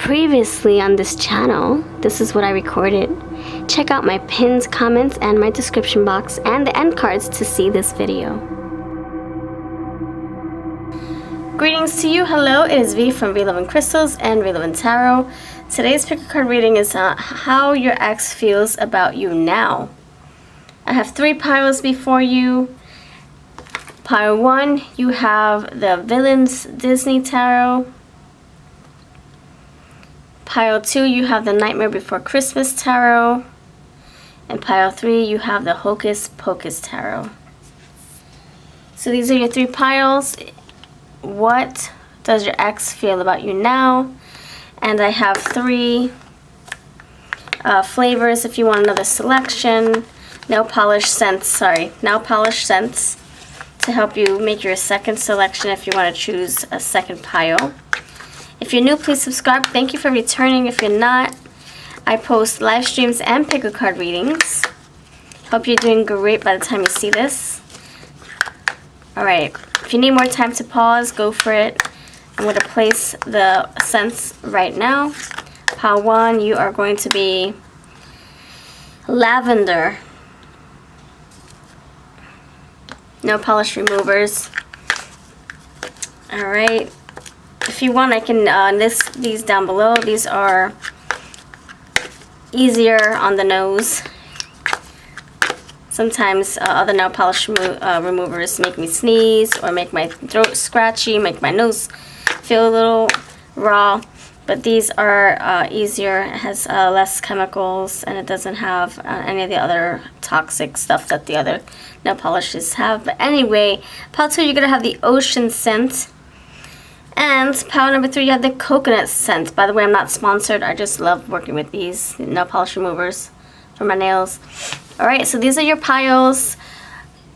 previously on this channel, this is what I recorded. Check out my pinned comments and my description box and the end cards to see this video. Greetings to you. Hello, it is V from VLoveCrystals and Tarot. Today's pick a card reading is how your ex feels about you now. I have 3 piles before you. Pile 1, you have the Villains Disney Tarot. Pile 2, you have the Nightmare Before Christmas Tarot. And pile 3, you have the Hocus Pocus Tarot. So these are your 3 piles. What does your ex feel about you now? And I have 3 flavors if you want another selection. Nail polish scents to help you make your second selection if you want to choose a second pile. If you're new, please subscribe. Thank you for returning. If you're not, I post live streams and pick a card readings. Hope you're doing great by the time you see this. Alright, if you need more time to pause, go for it. I'm going to place the scents right now. Pile 1, you are going to be lavender. No polish removers. Alright. If you want, I can list these down below. These are easier on the nose. Sometimes other nail polish removers make me sneeze or make my throat scratchy, make my nose feel a little raw. But these are easier. It has less chemicals and it doesn't have any of the other toxic stuff that the other nail polishes have. But anyway, pile 2, you're going to have the ocean scent. And pile number 3, you have the coconut scent. By the way, I'm not sponsored. I just love working with these nail polish removers for my nails. Alright, so these are your piles.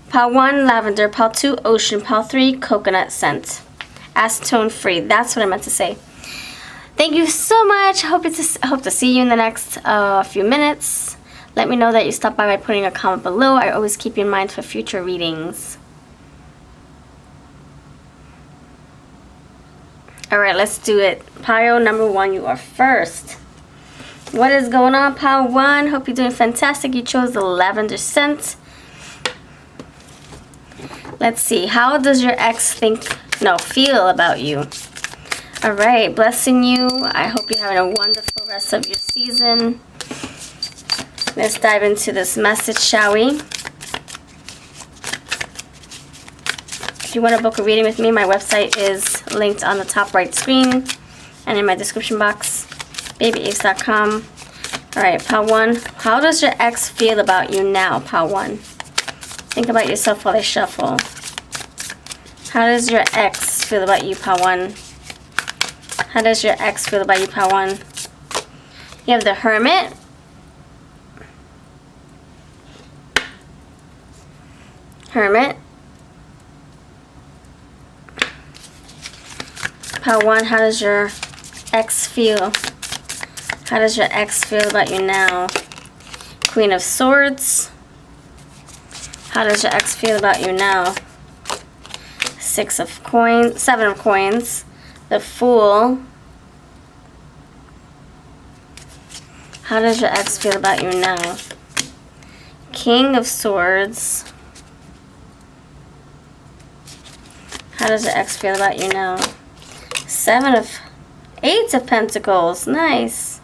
Pile 1, lavender. Pile 2, ocean. Pile 3, coconut scent. Acetone free. That's what I meant to say. Thank you so much. Hope to see you in the next few minutes. Let me know that you stopped by putting a comment below. I always keep you in mind for future readings. Alright, let's do it. Pile number 1, you are first. What is going on, pile 1? Hope you're doing fantastic. You chose the lavender scent. Let's see. How does your ex feel about you? Alright, blessing you. I hope you're having a wonderful rest of your season. Let's dive into this message, shall we? If you want to book a reading with me, my website is linked on the top right screen and in my description box, babyace.com. Alright, pile 1. How does your ex feel about you now, pile 1? Think about yourself while they shuffle. How does your ex feel about you, pile 1? How does your ex feel about you, pile 1? You have the Hermit. Hermit. Pile 1, how does your ex feel? How does your ex feel about you now? Queen of Swords. How does your ex feel about you now? 7 of Coins. The Fool. How does your ex feel about you now? King of Swords. How does your ex feel about you now? 8 of Pentacles. Nice.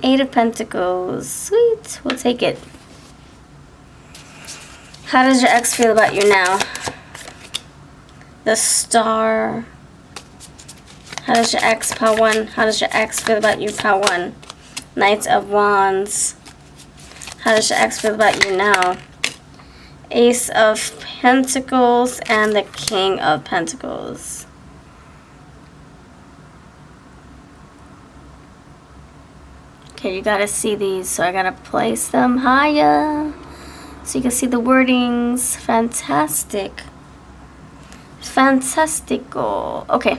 8 of Pentacles. Sweet. We'll take it. How does your ex feel about you now? The Star. How does your ex, pile 1? How does your ex feel about you, pile 1? Knight of Wands. How does your ex feel about you now? Ace of Pentacles and the King of Pentacles. Okay, you gotta see these, so I gotta place them higher so you can see the wordings. Fantastic. Fantastico. Okay.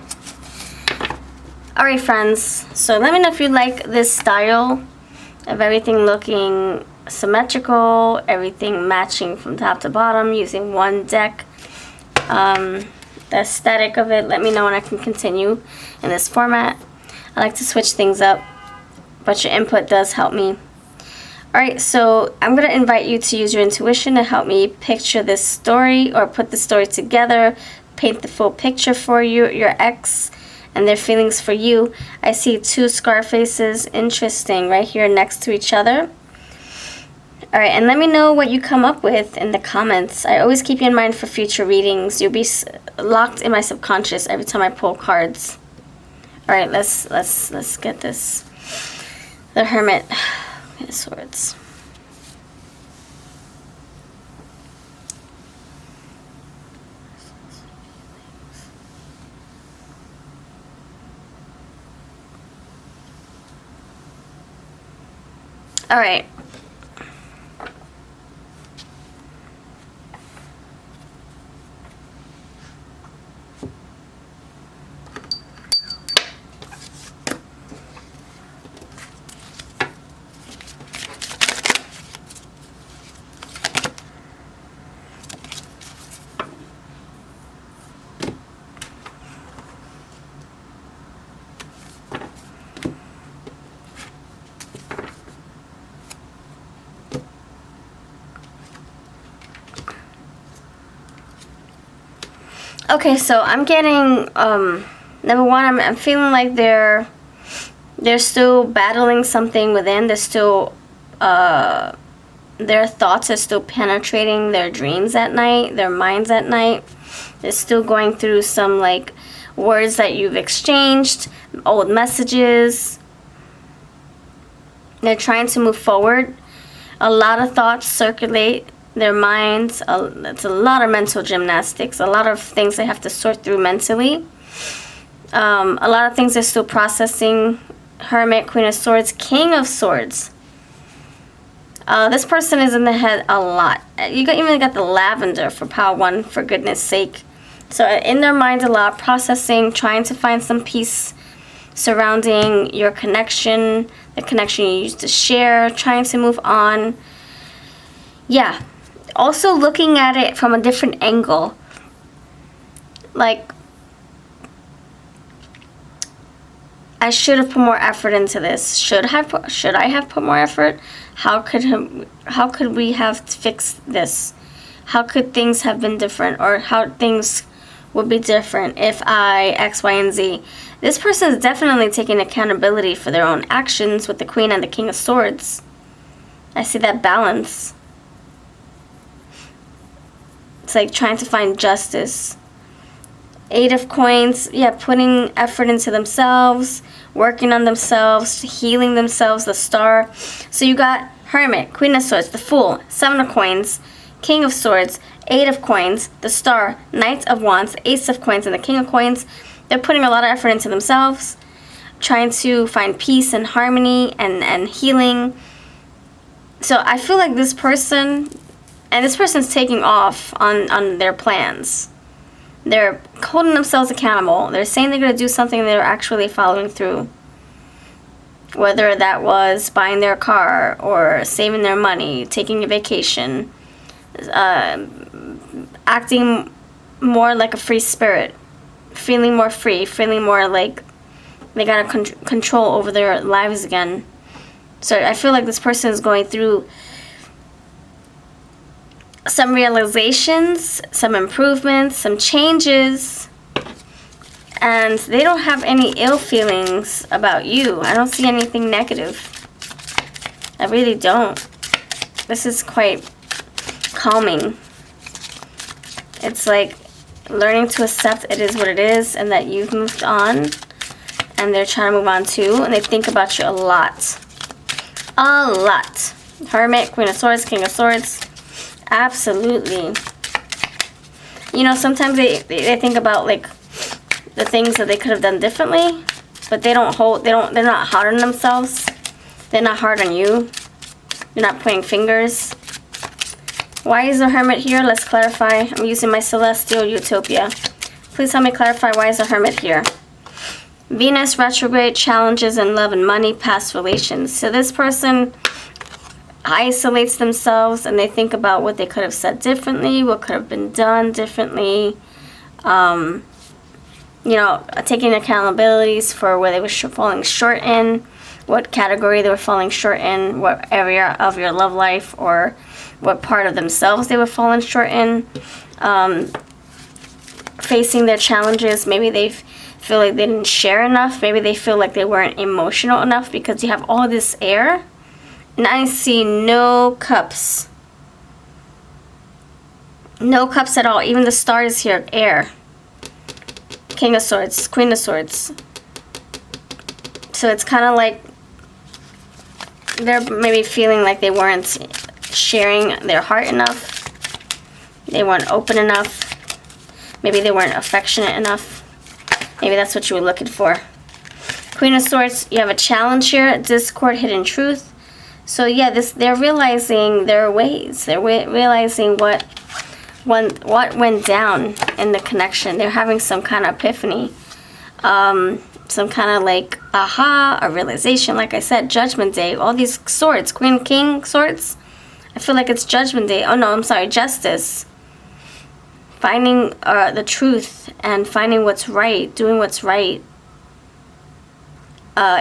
Alright, friends. So let me know if you like this style of everything looking symmetrical, everything matching from top to bottom using one deck. The aesthetic of it, let me know when I can continue in this format. I like to switch things up, but your input does help me. Alright, so I'm going to invite you to use your intuition to help me picture this story or put the story together, paint the full picture for you, your ex, and their feelings for you. I see 2 scar faces, interesting, right here next to each other. Alright, and let me know what you come up with in the comments. I always keep you in mind for future readings. You'll be locked in my subconscious every time I pull cards. Alright, let's get this. The Hermit. Queen of Swords. Alright. Okay, so I'm getting, number one, I'm feeling like they're still battling something within. They're still, their thoughts are still penetrating their dreams at night, their minds at night. They're still going through some, like, words that you've exchanged, old messages. They're trying to move forward. A lot of thoughts circulate their minds. It's a lot of mental gymnastics, a lot of things they have to sort through mentally. A lot of things they're still processing. Hermit, Queen of Swords, King of Swords. This person is in the head a lot. You even got the lavender for power 1, for goodness sake. So in their minds a lot, processing, trying to find some peace surrounding your connection, the connection you used to share, trying to move on. Yeah. Also looking at it from a different angle. Like, I should have put more effort into this. Should I have put more effort? How could we have fixed this? How could things have been different, or how things would be different if I X, Y, and Z? This person is definitely taking accountability for their own actions with the Queen and the King of Swords. I see that balance. It's like trying to find justice. 8 of Coins, yeah, putting effort into themselves, working on themselves, healing themselves, the Star. So you got Hermit, Queen of Swords, the Fool, 7 of Coins, King of Swords, 8 of Coins, the Star, Knight of Wands, Ace of Coins, and the King of Coins. They're putting a lot of effort into themselves, trying to find peace and harmony and healing. So I feel like this person, and this person's taking off on their plans. They're holding themselves accountable. They're saying they're going to do something, they're actually following through. Whether that was buying their car or saving their money, taking a vacation, acting more like a free spirit, feeling more free, feeling more like they got control over their lives again. So I feel like this person is going through some realizations, some improvements, some changes, and they don't have any ill feelings about you. I don't see anything negative. I really don't. This is quite calming. It's like learning to accept it is what it is, and that you've moved on, and they're trying to move on too, and they think about you a lot. A lot. Hermit, Queen of Swords, King of Swords. Absolutely. You know, sometimes they think about, like, the things that they could have done differently, but they're not hard on themselves. They're not hard on you. They're not pointing fingers. Why is the Hermit here? Let's clarify. I'm using my Celestial Utopia. Please help me clarify, why is the Hermit here? Venus retrograde, challenges in love and money, past relations. So this person isolates themselves and they think about what they could have said differently, what could have been done differently. you know, taking accountabilities for where they were falling short in, what category they were falling short in, what area of your love life or what part of themselves they were falling short in, facing their challenges. Maybe they feel like they didn't share enough. Maybe they feel like they weren't emotional enough because you have all this air. And I see no cups. No cups at all. Even the stars here, air. King of Swords, Queen of Swords. So it's kind of like they're maybe feeling like they weren't sharing their heart enough. They weren't open enough. Maybe they weren't affectionate enough. Maybe that's what you were looking for. Queen of Swords, you have a challenge here. Discord, hidden truth. So yeah, they're realizing their ways. They're realizing what went down in the connection. They're having some kind of epiphany. Some kind of like aha, a realization. Like I said, Judgment Day. All these swords, Queen, King swords. I feel like it's Judgment Day. Oh no, I'm sorry, Justice. Finding the truth and finding what's right, doing what's right.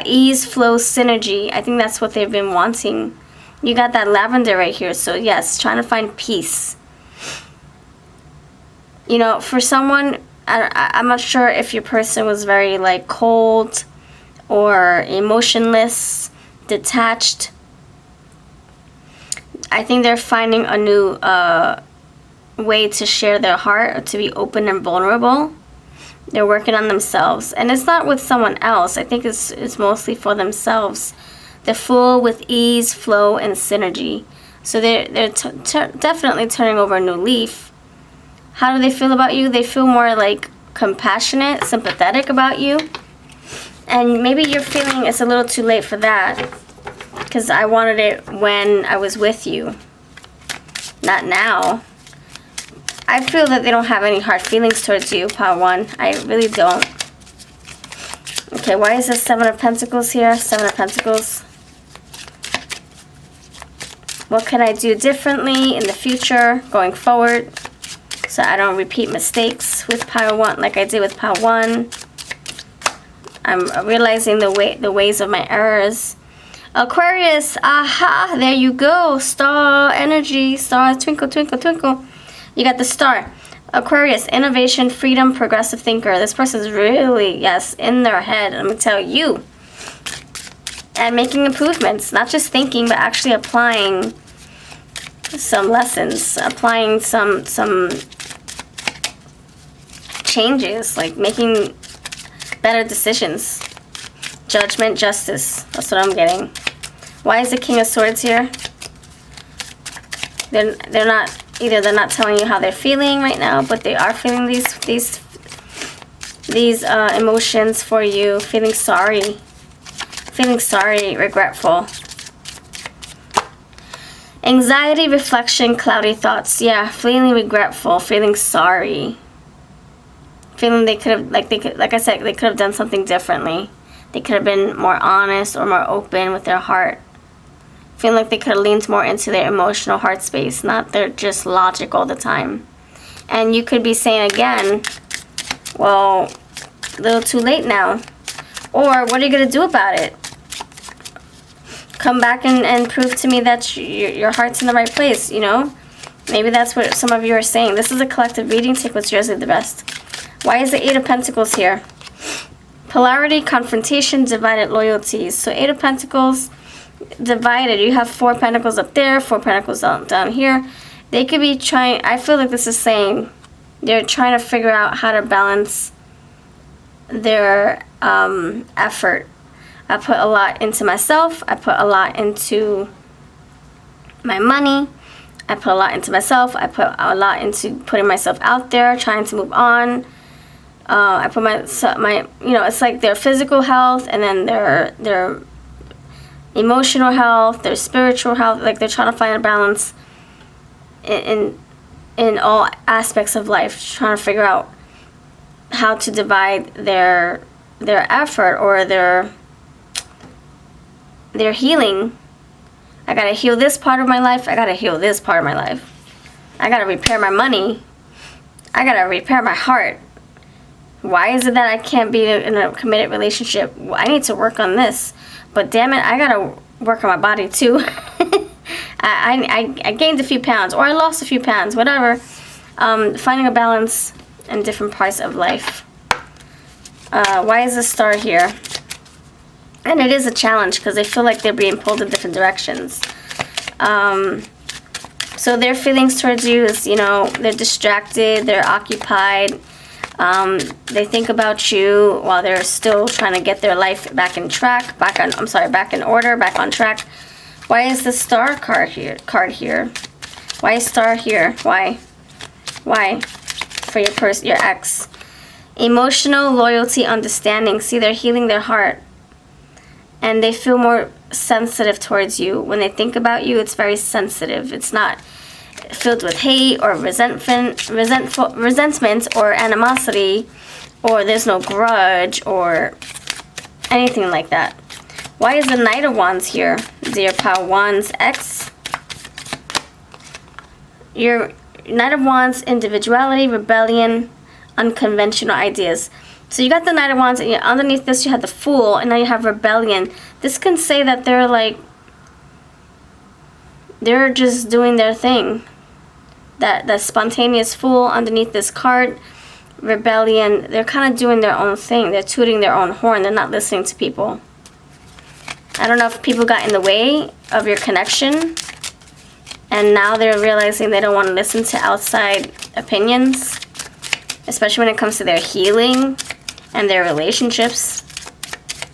Ease, flow, synergy. I think that's what they've been wanting. You got that lavender right here. So yes, trying to find peace. You know, for someone, I'm not sure if your person was very like cold or emotionless, detached. I think they're finding a new way to share their heart, or to be open and vulnerable. They're working on themselves, and it's not with someone else. I think it's mostly for themselves. They're full with ease, flow, and synergy. So they're definitely turning over a new leaf. How do they feel about you? They feel more like compassionate, sympathetic about you. And maybe you're feeling it's a little too late for that, because I wanted it when I was with you, not now. I feel that they don't have any hard feelings towards you, Power 1. I really don't. Okay, why is this 7 of Pentacles here? 7 of Pentacles. What can I do differently in the future, going forward, so I don't repeat mistakes with Power 1 like I did with Power 1? I'm realizing the ways of my errors. Aquarius, aha, there you go. Star energy, star, twinkle, twinkle, twinkle. You got the star. Aquarius, innovation, freedom, progressive thinker. This person's really, yes, in their head, let me tell you. And making improvements. Not just thinking, but actually applying some lessons. Applying some changes. Like making better decisions. Judgment, justice. That's what I'm getting. Why is the King of Swords here? They're not... Either they're not telling you how they're feeling right now, but they are feeling these emotions for you. Feeling sorry, regretful. Anxiety, reflection, cloudy thoughts. Yeah, feeling regretful, feeling sorry. Feeling they could have, like I said, they could have done something differently. They could have been more honest or more open with their heart. Feeling like they could have leaned more into their emotional heart space, not their just logic all the time. And you could be saying again, well, a little too late now. Or what are you going to do about it? Come back and prove to me that your heart's in the right place, you know? Maybe that's what some of you are saying. This is a collective reading. Take what's yours at the best. Why is the 8 of Pentacles here? Polarity, confrontation, divided loyalties. So 8 of Pentacles... divided. You have 4 pentacles up there, 4 pentacles down here. They could be trying, I feel like this is saying they're trying to figure out how to balance their effort. I put a lot into myself. I put a lot into my money. I put a lot into myself. I put a lot into putting myself out there, trying to move on. I put my you know, it's like their physical health and then their emotional health, their spiritual health. Like they're trying to find a balance in all aspects of life, trying to figure out how to divide their effort or their healing. I gotta heal this part of my life. I gotta heal this part of my life. I gotta repair my money. I gotta repair my heart. Why is it that I can't be in a committed relationship? I need to work on this. But damn it, I gotta work on my body too. I gained a few pounds, or I lost a few pounds, whatever. Finding a balance in different parts of life. Why is the star here? And it is a challenge because they feel like they're being pulled in different directions. So their feelings towards you is, you know, they're distracted, they're occupied. They think about you while they're still trying to get their life back in track, back in order, back on track. Why is the star card here? Why is star here? Why? For your ex. Emotional loyalty, understanding. See, they're healing their heart. And they feel more sensitive towards you. When they think about you, it's very sensitive. It's not filled with hate or resentment or animosity, or there's no grudge or anything like that. Why is the Knight of Wands here? Dear Pile Wands ex. Your Knight of Wands, individuality, rebellion, unconventional ideas. So you got the Knight of Wands, and underneath this you have the Fool, and now you have rebellion. This can say that they're just doing their thing. That spontaneous Fool underneath this card, rebellion, they're kind of doing their own thing. They're tooting their own horn. They're not listening to people. I don't know if people got in the way of your connection, and now they're realizing they don't want to listen to outside opinions, especially when it comes to their healing and their relationships,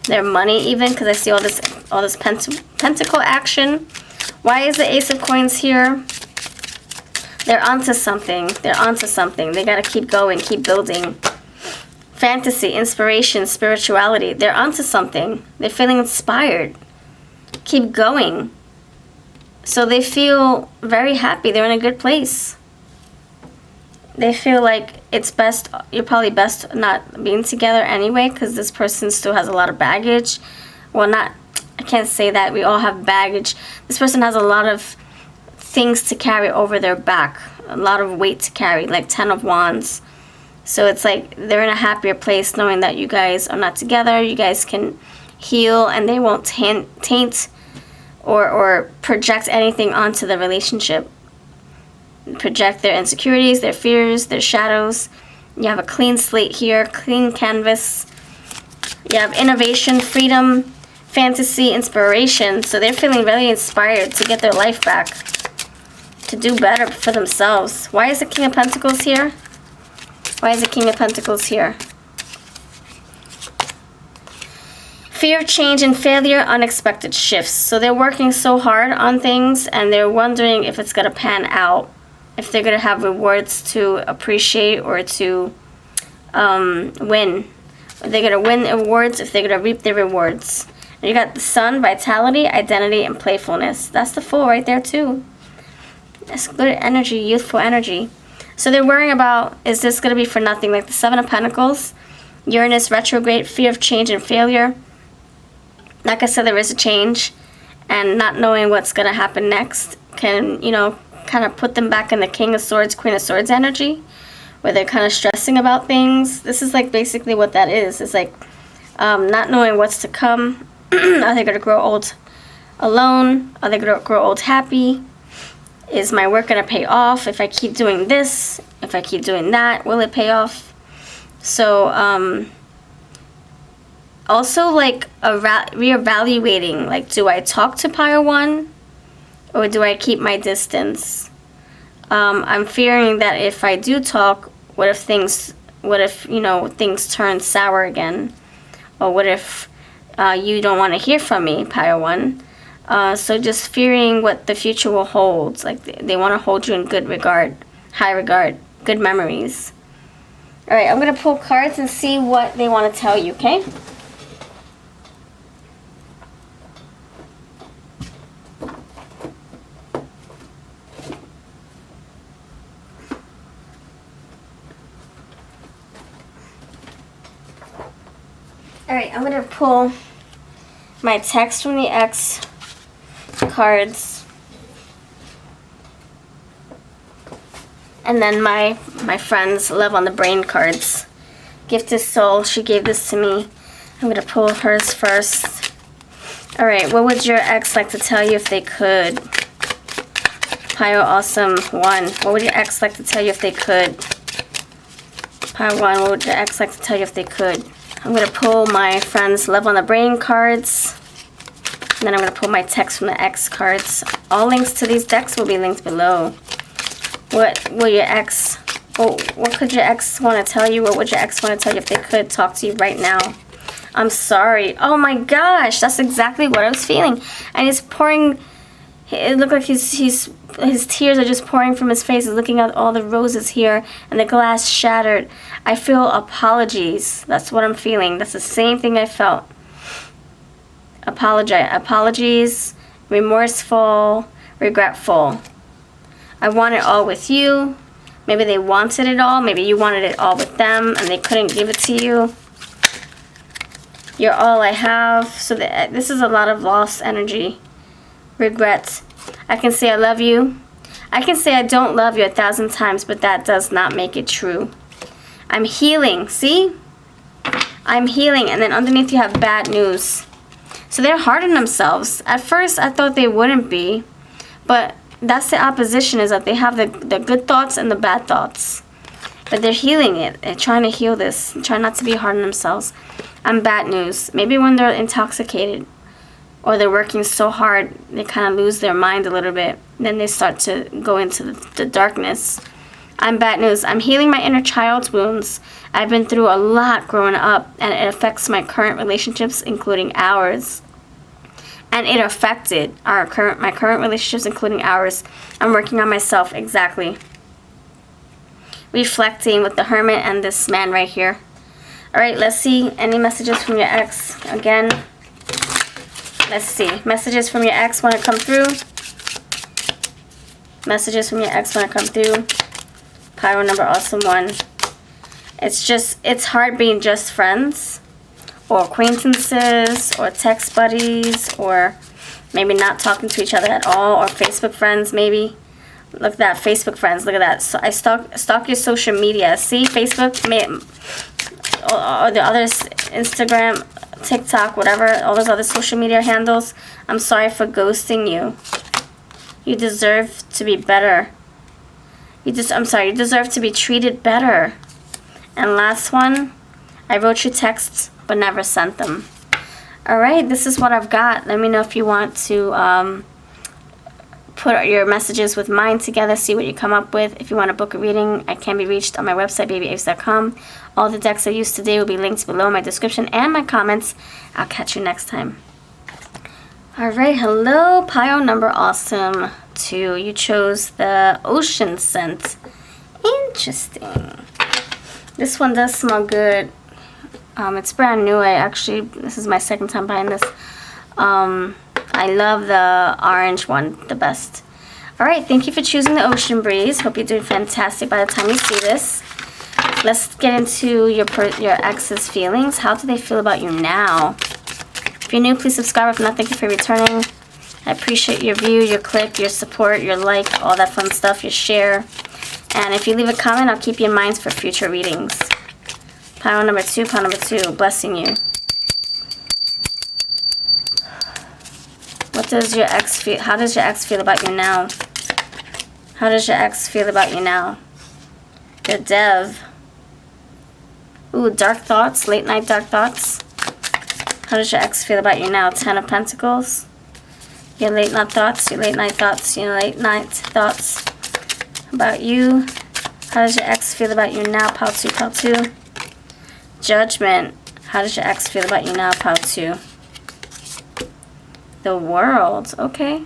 their money even, because I see all this pentacle action. Why is the Ace of Coins here? They're onto something. They're onto something. They got to keep going, keep building. Fantasy, inspiration, spirituality. They're onto something. They're feeling inspired. Keep going. So they feel very happy. They're in a good place. They feel like it's best, you're probably best not being together anyway, because this person still has a lot of baggage. Well, I can't say that. We all have baggage. This person has a lot of things to carry over their back, a lot of weight to carry, like 10 of Wands. So it's like they're in a happier place knowing that you guys are not together. You guys can heal, and they won't taint or project anything onto the relationship. Project their insecurities, their fears, their shadows. You have a clean slate here, clean canvas. You have innovation, freedom, fantasy, inspiration. So they're feeling really inspired to get their life back, to do better for themselves. Why is the King of Pentacles here? Why is the King of Pentacles here? Fear of change and failure, unexpected shifts. So they're working so hard on things, and they're wondering if it's going to pan out, if they're going to have rewards to appreciate or to win. Are they going to win awards, if they're going to reap their rewards? And you got the Sun, vitality, identity, and playfulness. That's the Fool right there too. That's good energy, youthful energy. So they're worrying about, is this going to be for nothing? Like the Seven of Pentacles, Uranus retrograde, fear of change and failure. Like I said, there is a change, and not knowing what's going to happen next can, you know, kind of put them back in the King of Swords, Queen of Swords energy, where they're kind of stressing about things. This is like basically what that is. It's like not knowing what's to come. Are they going to grow old alone? Are they going to grow old happy? Is my work going to pay off? If I keep doing this, if I keep doing that, will it pay off? So, also like reevaluating, like, do I talk to Pile 1 or do I keep my distance? I'm fearing that if I do talk, what if things turn sour again? Or what if you don't want to hear from me, Pile 1? So just fearing what the future will hold. Like they want to hold you in good regard, high regard, good memories. Alright, I'm going to pull cards and see what they want to tell you, okay? Alright, I'm going to pull my text from the X cards, and then my friends Love on the Brain cards. Gifted Soul, she gave this to me. I'm going to pull hers first. Alright, what would your ex like to tell you if they could? Pile Awesome 1. What would your ex like to tell you if they could? Pile 1. What would your ex like to tell you if they could? I'm going to pull my friend's Love on the Brain cards. And then I'm going to pull my text from the ex cards. All links to these decks will be linked below. What will your ex... what could your ex want to tell you? What would your ex want to tell you if they could talk to you right now? I'm sorry. Oh my gosh, that's exactly what I was feeling. And he's pouring... It looked like his tears are just pouring from his face. He's looking at all the roses here and the glass shattered. I feel apologies. That's what I'm feeling. That's the same thing I felt. Apologies, remorseful, regretful. I want it all with you. Maybe they wanted it all. Maybe you wanted it all with them and they couldn't give it to you. You're all I have. So this is a lot of lost energy. Regrets. I can say I love you. I can say I don't love you 1,000 times, but that does not make it true. I'm healing. See? I'm healing. And then underneath you have bad news. So they're hard on themselves. At first, I thought they wouldn't be. But that's the opposition, is that they have the good thoughts and the bad thoughts. But they're healing it. They're trying to heal this. Try not to be hard on themselves. And bad news. Maybe when they're intoxicated or they're working so hard, they kind of lose their mind a little bit. Then they start to go into the darkness. I'm bad news. I'm healing my inner child's wounds. I've been through a lot growing up, and it affects my current relationships, including ours. And it affected my current relationships, including ours. I'm working on myself, exactly. Reflecting with the Hermit and this man right here. Alright, let's see. Any messages from your ex? Again, let's see. Messages from your ex want to come through. Messages from your ex want to come through. Pyro number Awesome 1. It's hard being just friends, or acquaintances, or text buddies, or maybe not talking to each other at all, or Facebook friends maybe. Look at that, Facebook friends, look at that. So I stalk your social media. See, Facebook, or the others, Instagram, TikTok, whatever, all those other social media handles. I'm sorry for ghosting you. You deserve to be better. You deserve to be treated better. And last one, I wrote you texts but never sent them. Alright, this is what I've got. Let me know if you want to put your messages with mine together, see what you come up with. If you want to book a reading, I can be reached on my website, babyaves.com. All the decks I used today will be linked below in my description and my comments. I'll catch you next time. Alright, hello, pile number Awesome 2. You chose the Ocean Scent. Interesting. This one does smell good. It's brand new. This is my second time buying this. I love the orange one the best. Alright, thank you for choosing the Ocean Breeze. Hope you're doing fantastic by the time you see this. Let's get into your ex's feelings. How do they feel about you now? If you're new, please subscribe. If not, thank you for returning. I appreciate your view, your click, your support, your like, all that fun stuff, your share. And if you leave a comment, I'll keep you in mind for future readings. Pile number 2, blessing you. What does your ex feel? How does your ex feel about you now? How does your ex feel about you now? The Dev. Ooh, dark thoughts, late night dark thoughts. How does your ex feel about you now? 10 of Pentacles. Your late night thoughts, your late night thoughts, your late night thoughts about you. How does your ex feel about you now? Pile 2. Judgment. How does your ex feel about you now? Pile 2. The World. Okay.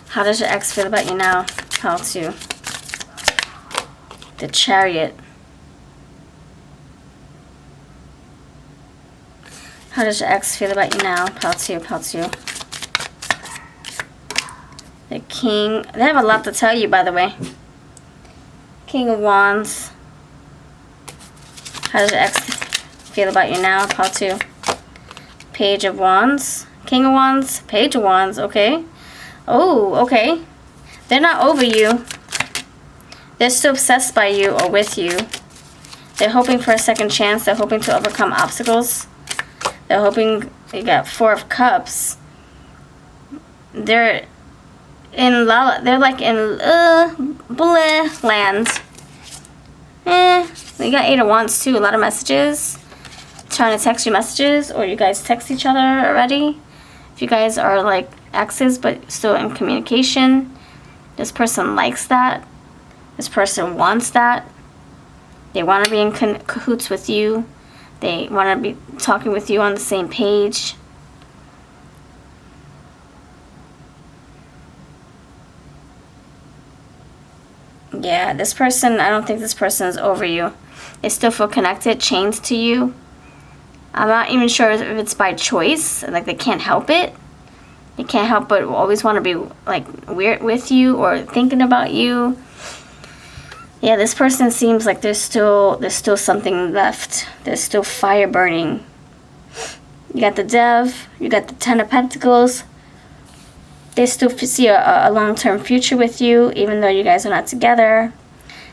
How does your ex feel about you now? Pile 2. The Chariot. How does your ex feel about you now? Pile 2. The King. They have a lot to tell you, by the way. King of Wands. How does your ex feel about you now? Pile 2. Page of Wands. King of Wands. Page of Wands. Okay. Oh, okay. They're not over you. They're still obsessed by you or with you. They're hoping for a second chance. They're hoping to overcome obstacles. They're hoping. You got 4 of Cups. They're in they're like in bleh land. You got 8 of Wands too. A lot of messages. Trying to text you messages, or you guys text each other already. If you guys are like exes but still in communication, this person likes that. This person wants that. They want to be in cahoots with you. They want to be talking with you on the same page. Yeah, this person, I don't think this person is over you. They still feel connected, chained to you. I'm not even sure if it's by choice. Like, they can't help it. They can't help but always want to be, like, weird with you or thinking about you. Yeah, this person seems like there's still something left. There's still fire burning. You got the Dev. You got the 10 of Pentacles. They still see a long-term future with you, even though you guys are not together.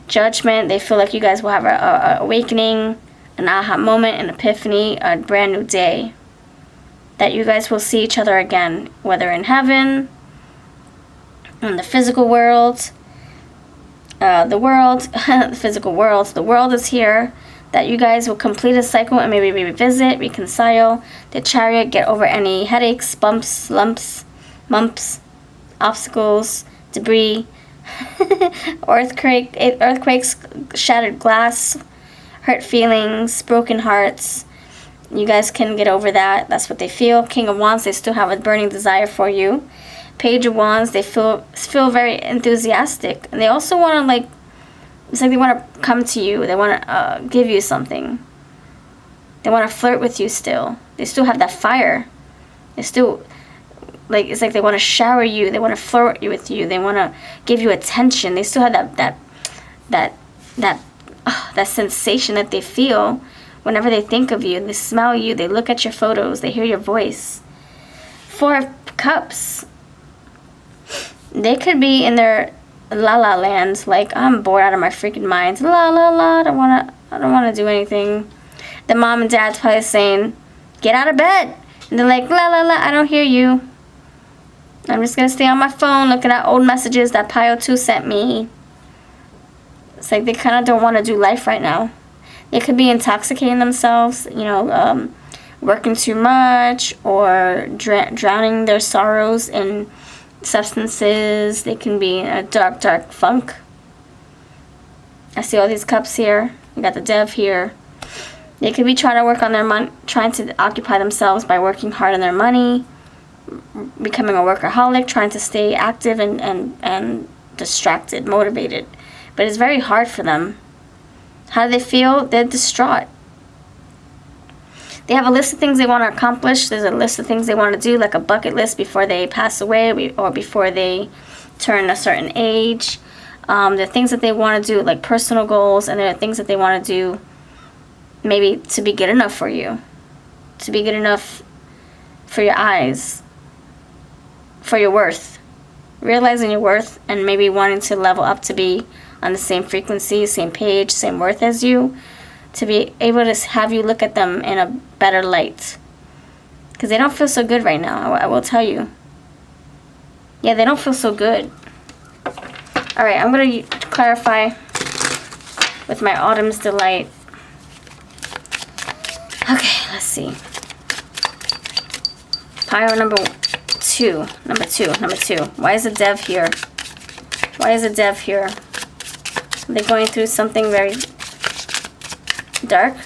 Judgment. They feel like you guys will have a awakening, an aha moment, an epiphany, a brand new day. That you guys will see each other again, whether in heaven, in the physical world, the physical world. The world is here. That you guys will complete a cycle and maybe revisit, reconcile. The Chariot, get over any headaches, bumps, lumps, mumps, obstacles, debris, earthquakes, shattered glass, hurt feelings, broken hearts. You guys can get over that. That's what they feel. King of Wands, they still have a burning desire for you. Page of Wands, they feel very enthusiastic. And they also want to, like, it's like they want to come to you. They want to give you something. They want to flirt with you still. They still have that fire. They still, like, it's like they want to shower you. They want to flirt with you. They want to give you attention. They still have that sensation that they feel whenever they think of you. They smell you. They look at your photos. They hear your voice. 4 of Cups. They could be in their la la land, like, I'm bored out of my freaking mind. La la la. I don't wanna do anything. The mom and dad's probably saying, get out of bed. And they're like, la la la, I don't hear you. I'm just gonna stay on my phone looking at old messages that Pio 2 sent me. It's like they kind of don't want to do life right now. They could be intoxicating themselves, you know, working too much, or drowning their sorrows in substances. They can be in a dark funk. I see all these cups here. You got the Dev here. They could be trying to work on their money, trying to occupy themselves by working hard on their money, becoming a workaholic, trying to stay active and distracted, motivated. But it's very hard for them. How do they feel? They're distraught. They have a list of things they want to accomplish. There's a list of things they want to do, like a bucket list before they pass away or before they turn a certain age. There are things that they want to do, like personal goals, and there are things that they want to do maybe to be good enough for you, to be good enough for your eyes, for your worth. Realizing your worth and maybe wanting to level up to be on the same frequency, same page, same worth as you, to be able to have you look at them in a better light. Because they don't feel so good right now, I will tell you. Yeah, they don't feel so good. Alright, I'm going to clarify with my Autumn's Delight. Okay, let's see. Pile number 2. Number 2. Why is the Dev here? Why is the Dev here? Are they going through something very dark?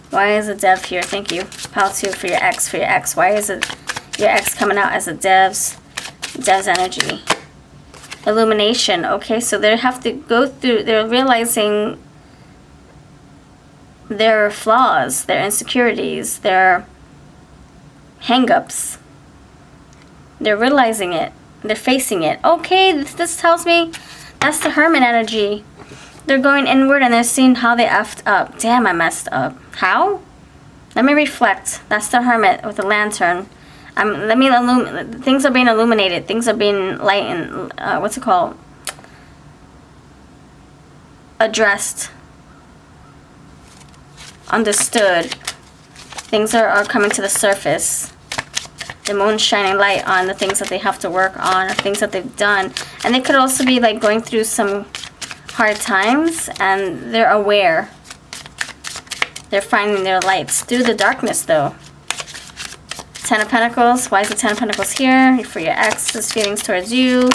Why is the Dev here? Thank you. Pile 2 for your ex. Why is it your ex coming out as a Dev's energy? Illumination. Okay, so they have to go through, they're realizing their flaws, their insecurities, their hang-ups. They're realizing it. They're facing it. Okay, this tells me that's the Hermit energy. They're going inward and they're seeing how they effed up. Damn, I messed up. How? Let me reflect. That's the Hermit with the lantern. Things are being illuminated. Things are being lightened. What's it called? Addressed. Understood. Things are coming to the surface. The moon's shining light on the things that they have to work on, things that they've done. And they could also be like going through some hard times, and they're aware. They're finding their lights through the darkness, though. Ten of Pentacles. Why is the Ten of Pentacles here? For your ex's feelings towards you.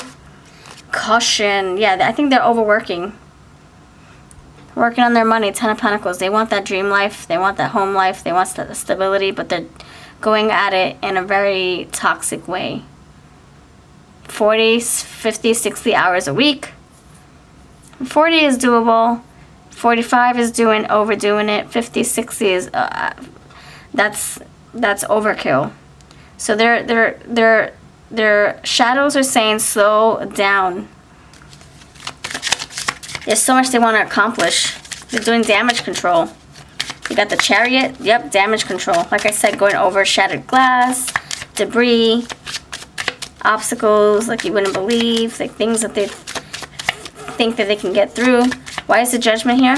Caution. Yeah, I think they're overworking. Working on their money. Ten of Pentacles. They want that dream life. They want that home life. They want that stability, but they're going at it in a very toxic way. 40, 50, 60 hours a week. 40 is doable. 45 is overdoing it. 50, 60 is that's overkill. So their shadows are saying slow down. There's so much they want to accomplish. They're doing damage control. You got the Chariot. Yep, damage control. Like I said, going over shattered glass, debris, obstacles like you wouldn't believe, like things that they think that they can get through. Why is the Judgment here?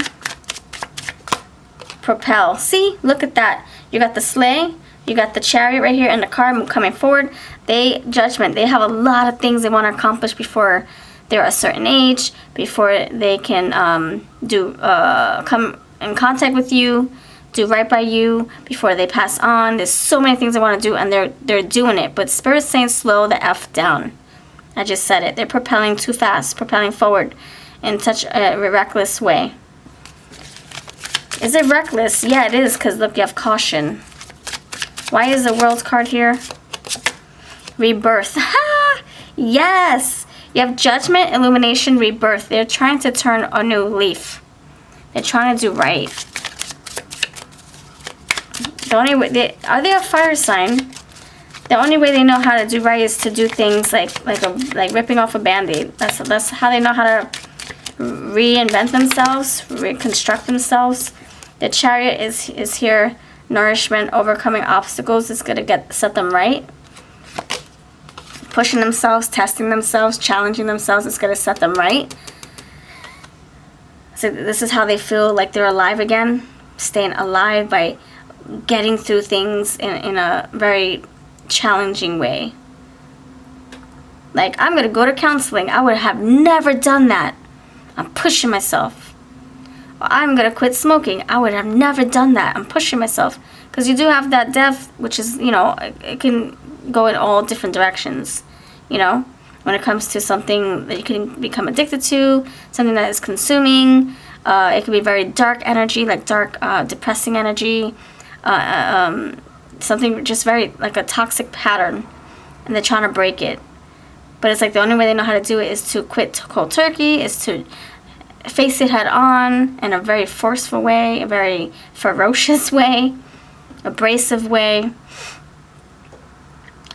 Propel. See? Look at that. You got the sleigh. You got the Chariot right here and the car coming forward. Judgment. They have a lot of things they want to accomplish before they're a certain age, before they can come in contact with you, do right by you, before they pass on. There's so many things they want to do, and they're doing it. But Spirit's saying slow the F down. I just said it. They're propelling too fast, propelling forward in such a reckless way. Is it reckless? Yeah, it is, because look, you have caution. Why is the World card here? Rebirth. Yes! You have Judgment, Illumination, Rebirth. They're trying to turn a new leaf. They're trying to do right. The only way are they a fire sign? The only way they know how to do right is to do things like ripping off a band-aid. That's how they know how to reinvent themselves, reconstruct themselves. The Chariot is here. Nourishment, overcoming obstacles is gonna set them right. Pushing themselves, testing themselves, challenging themselves is gonna set them right. So this is how they feel like they're alive again, staying alive by getting through things in a very challenging way. Like, I'm gonna go to counseling. I would have never done that. I'm pushing myself. Or I'm gonna quit smoking. I would have never done that. I'm pushing myself. Because you do have that death, which is, it can go in all different directions, when it comes to something that you can become addicted to, something that is consuming. It can be very dark energy, like dark, depressing energy, something just very like a toxic pattern, and they're trying to break it. But it's like the only way they know how to do it is to quit cold turkey, is to face it head on in a very forceful way, a very ferocious way, abrasive way.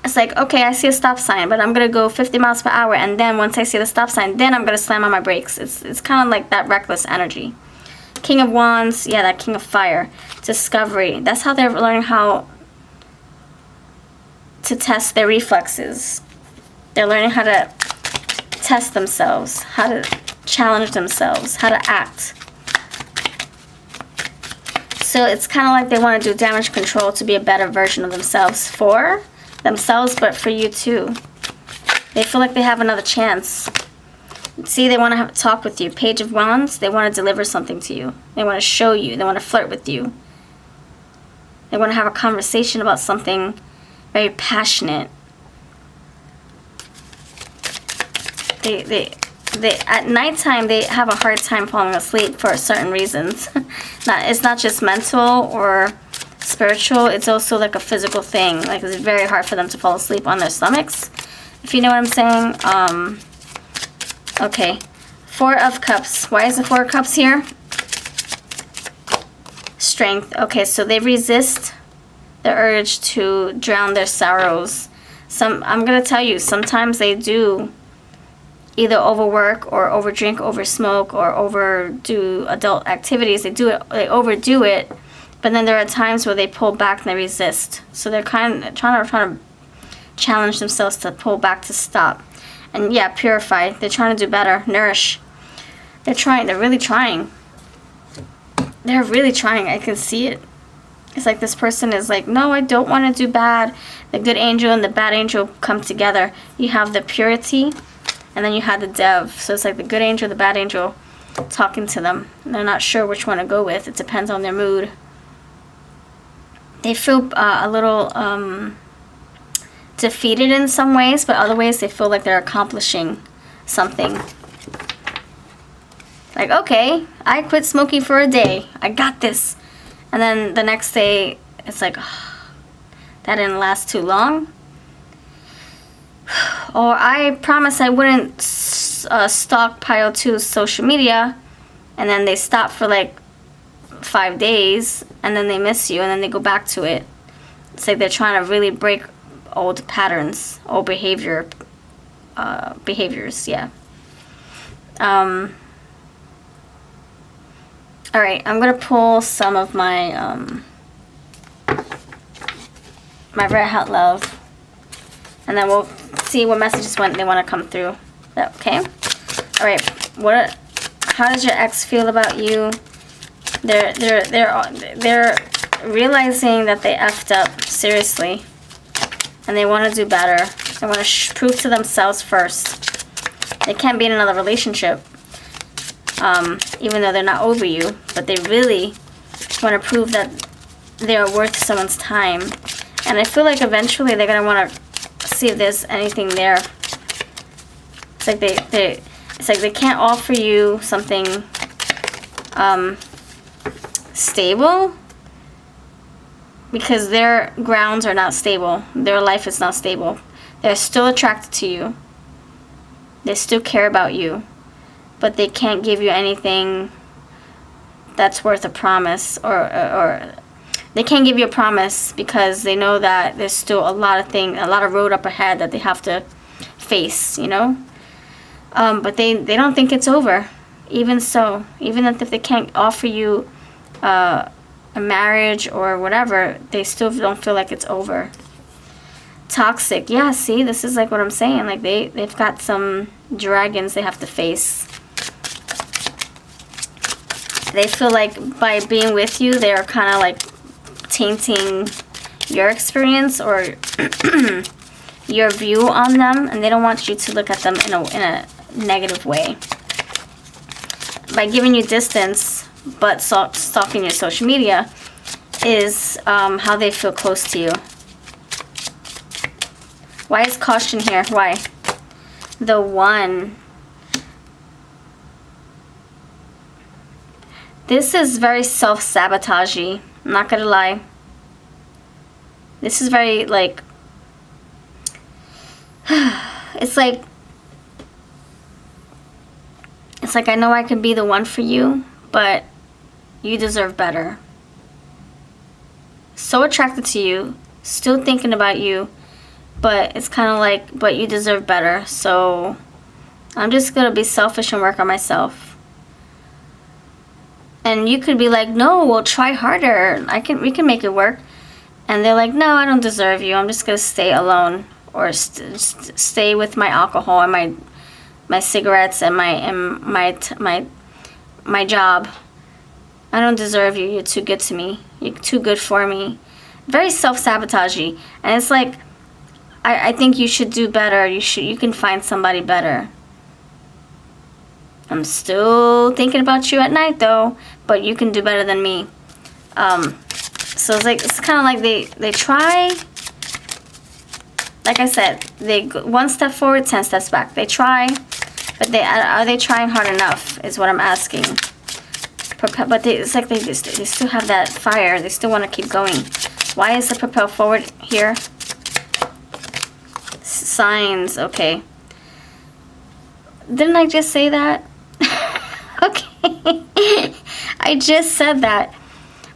It's like, okay, I see a stop sign, but I'm going to go 50 miles per hour, and then once I see the stop sign, then I'm going to slam on my brakes. It's kind of like that reckless energy. King of Wands, yeah, that King of Fire. Discovery. That's how they're learning how to test their reflexes. They're learning how to test themselves, how to challenge themselves, how to act. So it's kind of like they want to do damage control to be a better version of themselves, for themselves, but for you too. They feel like they have another chance. See, they want to have a talk with you. Page of Wands, they want to deliver something to you. They want to show you. They want to flirt with you. They want to have a conversation about something very passionate. They at nighttime, they have a hard time falling asleep for certain reasons. It's not just mental or spiritual, it's also like a physical thing. Like, it's very hard for them to fall asleep on their stomachs, if you know what I'm saying. Okay, Four of Cups. Why is the Four of Cups here? Strength. Okay, so they resist the urge to drown their sorrows. I'm gonna tell you, sometimes they do either overwork or overdrink, oversmoke, or overdo adult activities. They overdo it, but then there are times where they pull back and they resist. So they're kind of trying to challenge themselves to pull back, to stop. And yeah, purify. They're trying to do better. Nourish. They're trying. They're really trying. They're really trying. I can see it. It's like this person is like, no, I don't want to do bad. The good angel and the bad angel come together. You have the purity, and then you have the dev. So it's like the good angel, the bad angel talking to them. They're not sure which one to go with. It depends on their mood. They feel a little defeated in some ways, but other ways they feel like they're accomplishing something. Like, okay, I quit smoking for a day. I got this. And then the next day, it's like, oh, that didn't last too long. Or I promised I wouldn't stockpile to social media, and then they stop for like 5 days, and then they miss you, and then they go back to it. It's like they're trying to really break old patterns, old behaviors, yeah. Alright, I'm going to pull some of my, my Red Hot Love, and then we'll see what messages they want to come through. Okay? Alright, how does your ex feel about you? They're realizing that they effed up, seriously, and they want to do better. They want to prove to themselves first. They can't be in another relationship. Even though they're not over you, but they really want to prove that they're worth someone's time. And I feel like eventually they're going to want to see if there's anything there. It's like they can't offer you something stable because their grounds are not stable. Their life is not stable. They're still attracted to you. They still care about you. But they can't give you anything that's worth a promise, or they can't give you a promise because they know that there's still a lot of road up ahead that they have to face, you know. But they don't think it's over. Even so, even if they can't offer you a marriage or whatever, they still don't feel like it's over. Toxic, yeah. See, this is like what I'm saying. Like they've got some dragons they have to face. They feel like by being with you, they're kind of like tainting your experience or your view on them, and they don't want you to look at them in a negative way. By giving you distance, but stalking your social media, is how they feel close to you. Why is caution here? Why? The one. This is very self-sabotagey. I'm not gonna lie. This is very, like, it's like I know I can be the one for you, but you deserve better. So attracted to you, still thinking about you, but it's kind of like, but you deserve better. So I'm just gonna be selfish and work on myself. And you could be like, no, we'll try harder. We can make it work. And they're like, no, I don't deserve you. I'm just gonna stay alone, or stay with my alcohol and my cigarettes and my job. I don't deserve you. You're too good to me. You're too good for me. Very self-sabotagey. And it's like, I think you should do better. You can find somebody better. I'm still thinking about you at night though, but you can do better than me. So it's kind of like they try. Like I said, they go 1 step forward, 10 steps back. They try, but are they trying hard enough? Is what I'm asking. But it's like they still have that fire. They still want to keep going. Why is the propel forward here? Signs. Okay. Didn't I just say that? Okay. I just said that.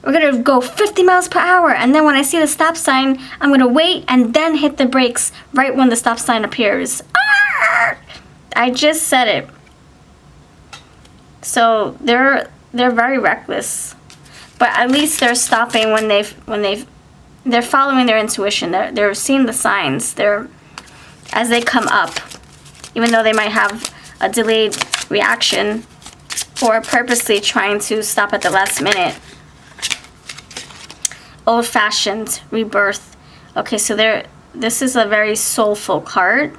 We're going to go 50 miles per hour. And then when I see the stop sign, I'm going to wait and then hit the brakes right when the stop sign appears. Arr! I just said it. So they're very reckless. But at least they're stopping when they've they're following their intuition. They're seeing the signs. As they come up, even though they might have a delayed reaction or purposely trying to stop at the last minute. Old-fashioned rebirth. Okay, so this is a very soulful card.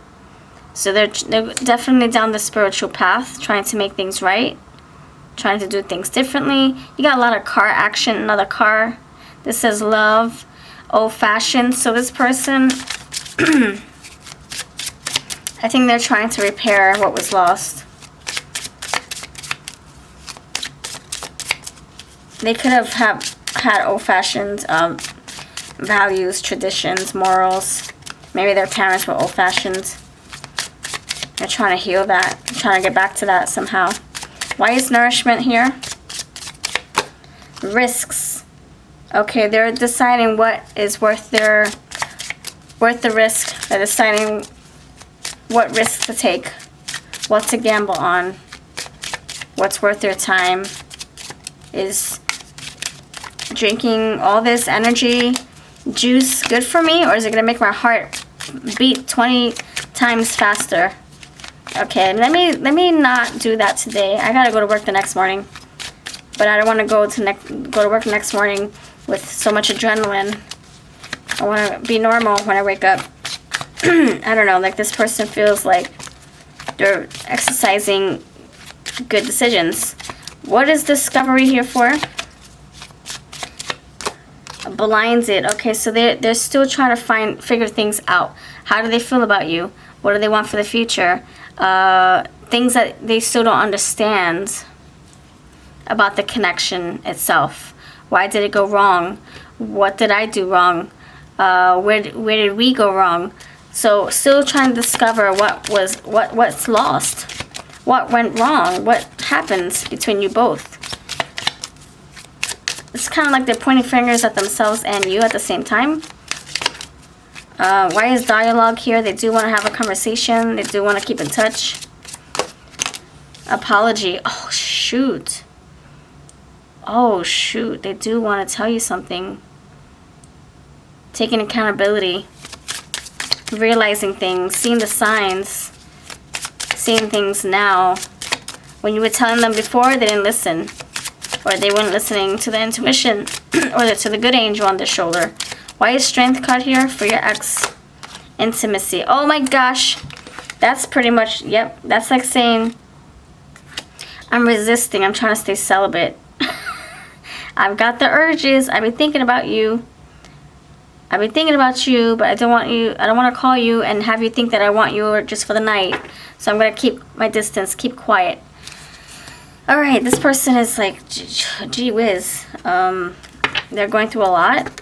So they're definitely down the spiritual path, trying to make things right, trying to do things differently. You got a lot of car action. Another car. This says love, old-fashioned. So this person, I think they're trying to repair what was lost. They could have had old-fashioned values, traditions, morals. Maybe their parents were old-fashioned. They're trying to heal that, trying to get back to that somehow. Why is nourishment here? Risks. Okay, they're deciding what is worth the risk. They're deciding what risks to take, what to gamble on, what's worth their time. Is drinking all this energy juice good for me, or is it gonna make my heart beat 20 times faster? Okay, let me not do that today. I gotta go to work the next morning, but I don't want to go to work the next morning with so much adrenaline. I want to be normal when I wake up. I don't know, like this person feels like they're exercising good decisions. What is discovery here for? Blinded. Okay, so they're still trying to figure things out. How do they feel about you? What do they want for the future? Things that they still don't understand about the connection itself. Why did it go wrong? What did I do wrong? Where did we go wrong? So still trying to discover what's lost, what went wrong, what happens between you both. It's kind of like they're pointing fingers at themselves and you at the same time. Why is dialogue here? They do want to have a conversation. They do want to keep in touch. Apology. Oh, shoot. Oh, shoot. They do want to tell you something. Taking accountability. Realizing things. Seeing the signs. Seeing things now. When you were telling them before, they didn't listen. Or they weren't listening to the intuition. Or to the good angel on their shoulder. Why is strength card here? For your ex. Intimacy. Oh my gosh. That's pretty much, yep. That's like saying, I'm resisting. I'm trying to stay celibate. I've got the urges. I've been thinking about you. I've been thinking about you, but I don't want to call you and have you think that I want you just for the night. So I'm going to keep my distance, keep quiet. Alright, this person is like, gee whiz. They're going through a lot.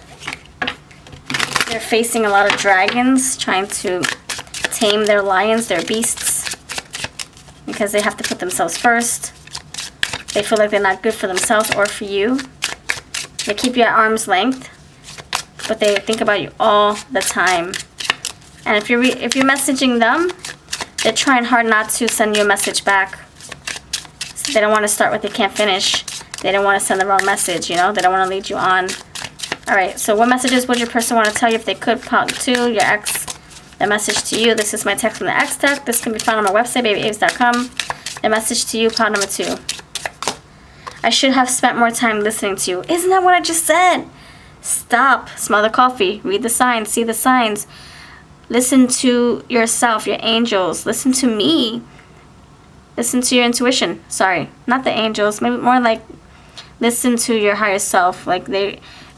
They're facing a lot of dragons, trying to tame their lions, their beasts, because they have to put themselves first. They feel like they're not good for themselves or for you. They keep you at arm's length, but they think about you all the time. And if you're messaging them, they're trying hard not to send you a message back. So they don't want to start what they can't finish. They don't want to send the wrong message, you know? They don't want to lead you on. Alright, so what messages would your person want to tell you if they could? Part 2, your ex, the message to you. This is my text from the ex deck. This can be found on my website, babyaves.com. The message to you, part number 2. I should have spent more time listening to you. Isn't that what I just said? Stop. Smell the coffee. Read the signs. See the signs. Listen to yourself, your angels. Listen to me. Listen to your intuition. Sorry, not the angels. Maybe more like listen to your higher self. Like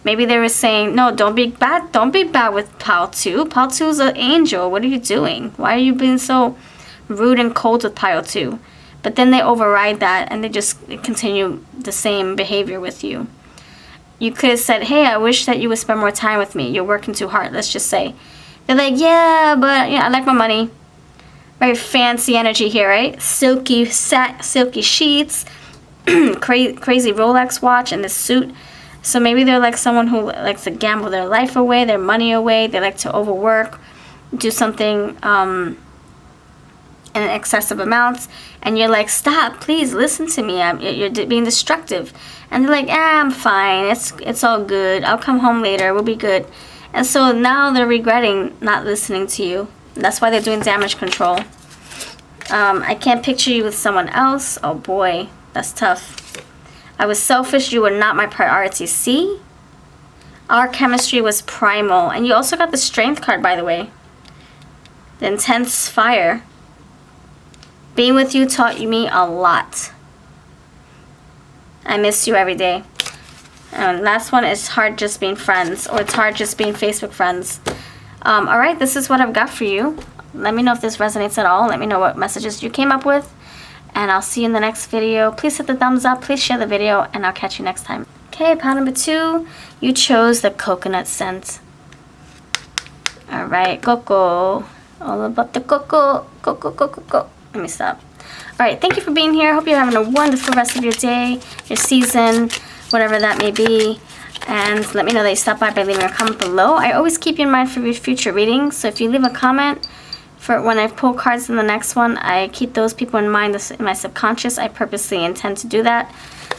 maybe they were saying, no, don't be bad. Don't be bad with Pal 2. Pal 2 is an angel. What are you doing? Why are you being so rude and cold with Pal 2? But then they override that and they just continue the same behavior with you. You could have said, hey, I wish that you would spend more time with me. You're working too hard, let's just say. They're like, yeah, but I like my money. Very fancy energy here, right? Silky sheets, crazy Rolex watch, and this suit. So maybe they're like someone who likes to gamble their life away, their money away. They like to overwork, do something in excessive amounts. And you're like, stop, please listen to me. You're being destructive. And they're like, I'm fine. It's all good. I'll come home later. We'll be good. And so now they're regretting not listening to you. That's why they're doing damage control. I can't picture you with someone else. Oh boy, that's tough. I was selfish. You were not my priority. See? Our chemistry was primal. And you also got the strength card, by the way. The intense fire. Being with you taught me a lot. I miss you every day. And last one is hard just being friends. Or it's hard just being Facebook friends. Alright, this is what I've got for you. Let me know if this resonates at all. Let me know what messages you came up with. And I'll see you in the next video. Please hit the thumbs up. Please share the video. And I'll catch you next time. Okay, pile number 2. You chose the coconut scent. Alright, cocoa. All about the cocoa. Cocoa, cocoa, cocoa. Let me stop. Alright, thank you for being here. Hope you're having a wonderful rest of your day, your season, whatever that may be. And let me know that you stopped by leaving a comment below. I always keep you in mind for your future readings. So if you leave a comment for when I pull cards in the next one, I keep those people in mind in my subconscious. I purposely intend to do that.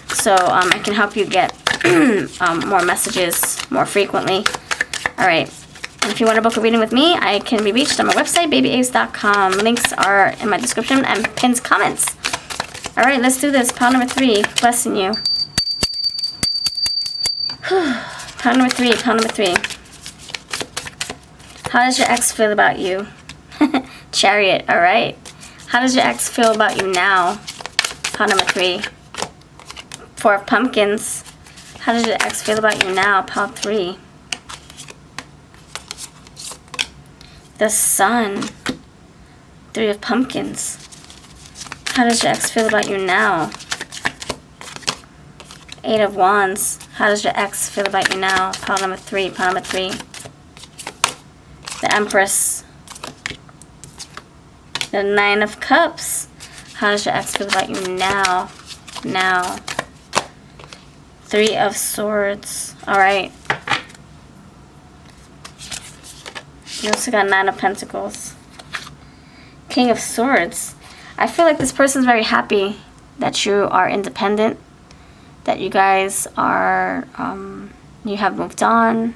So I can help you get more messages more frequently. Alright. And if you want to book a reading with me, I can be reached on my website, babyaves.com. Links are in my description and pinned comments. Alright, let's do this. Pile number 3. Blessing you. Pile number 3. Pile number 3. How does your ex feel about you? Chariot. Alright. How does your ex feel about you now? Pile number 3. 4 of Pumpkins. How does your ex feel about you now? Pile 3. The Sun. 3 of Pumpkins. How does your ex feel about you now? 8 of Wands. How does your ex feel about you now? Pile number 3. Pile number 3. The Empress. The 9 of Cups. How does your ex feel about you now? Now. 3 of Swords. Alright. You also got 9 of Pentacles. King of Swords. I feel like this person's very happy that you are independent. That you guys are, you have moved on.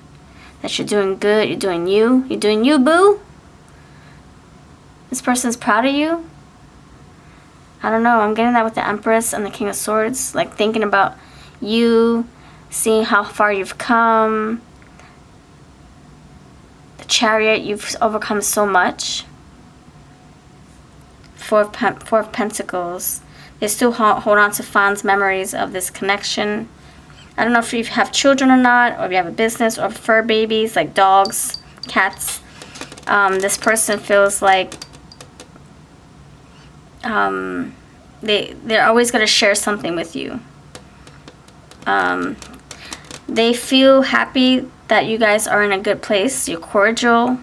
That you're doing good. You're doing you. You're doing you, boo. This person's proud of you. I don't know. I'm getting that with the Empress and the King of Swords. Like thinking about you. Seeing how far you've come. Chariot, you've overcome so much. 4 of Pentacles. They still hold on to fond memories of this connection. I don't know if you have children or not, or if you have a business, or fur babies, like dogs, cats. This person feels like they're always going to share something with you. They feel happy that you guys are in a good place. You're cordial.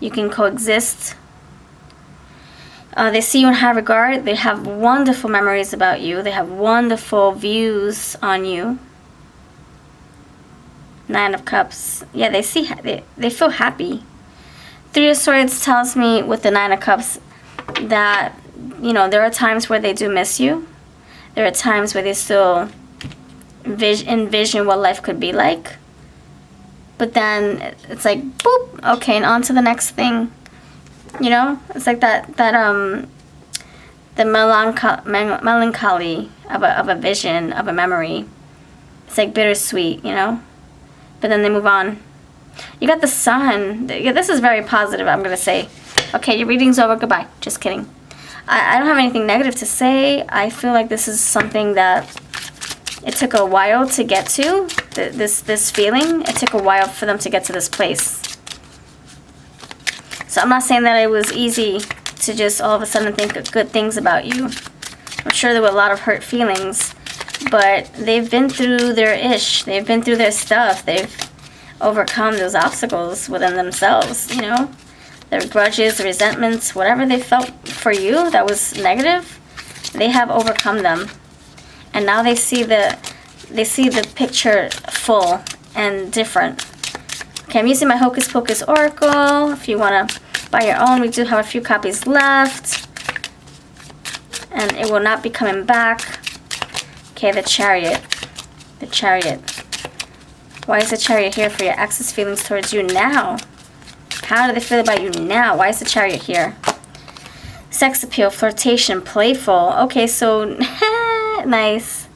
You can coexist. They see you in high regard. They have wonderful memories about you. They have wonderful views on you. 9 of Cups. Yeah, they feel happy. 3 of Swords tells me with the 9 of Cups that, you know, there are times where they do miss you. There are times where they still envision what life could be like. But then it's like, boop, okay, and on to the next thing. You know? It's like the melancholy of a vision, of a memory. It's like bittersweet, you know? But then they move on. You got the Sun. Yeah, this is very positive, I'm going to say. Okay, your reading's over. Goodbye. Just kidding. I don't have anything negative to say. I feel like this is something that it took a while to get to. This feeling. It took a while for them to get to this place. So I'm not saying that it was easy to just all of a sudden think good things about you. I'm sure there were a lot of hurt feelings. But they've been through their ish. They've been through their stuff. They've overcome those obstacles within themselves, you know. Their grudges, resentments, whatever they felt for you that was negative, they have overcome them. And now they see the picture full and different. Okay, I'm using my Hocus Pocus Oracle. If you want to buy your own, we do have a few copies left. And it will not be coming back. Okay, the Chariot. The Chariot. Why is the Chariot here for your ex's feelings towards you now? How do they feel about you now? Why is the Chariot here? Sex appeal, flirtation, playful. Okay, so nice.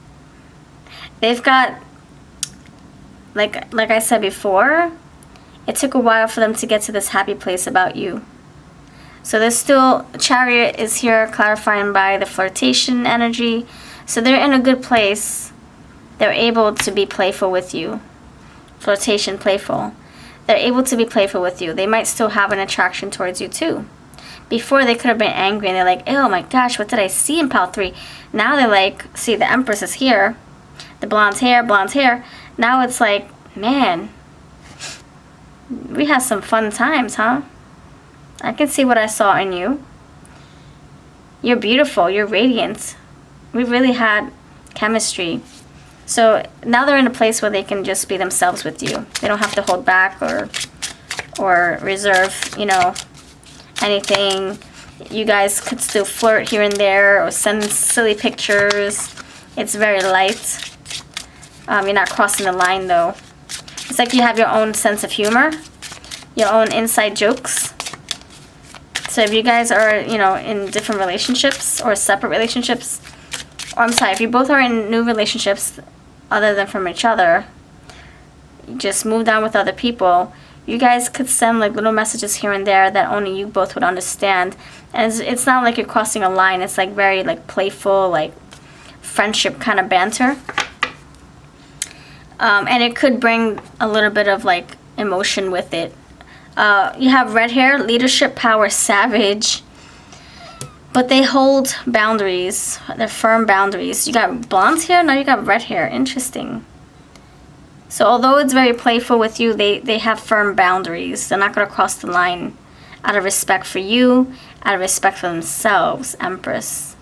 They've got, like I said before, it took a while for them to get to this happy place about you. So there's still, Chariot is here clarifying by the flirtation energy. So they're in a good place. They're able to be playful with you. Flirtation, playful. They're able to be playful with you. They might still have an attraction towards you too. Before they could have been angry and they're like, oh my gosh, what did I see in pile 3? Now they're like, see, the Empress is here. The blonde hair. Now it's like, man, we had some fun times, huh? I can see what I saw in you. You're beautiful. You're radiant. We really had chemistry. So now they're in a place where they can just be themselves with you. They don't have to hold back or reserve, you know, anything. You guys could still flirt here and there or send silly pictures. It's very light. You're not crossing the line though. It's like you have your own sense of humor, your own inside jokes. So if you guys are, you know, in different relationships or separate relationships, or I'm sorry, if you both are in new relationships other than from each other, just moved on with other people, you guys could send like little messages here and there that only you both would understand. And it's not like you're crossing a line. It's like very like playful, like friendship kind of banter. And it could bring a little bit of like emotion with it. You have red hair, leadership, power, savage. But they hold boundaries. They're firm boundaries. You got blonde hair, now you got red hair. Interesting. So although it's very playful with you, they have firm boundaries. They're not going to cross the line out of respect for you, out of respect for themselves, Empress.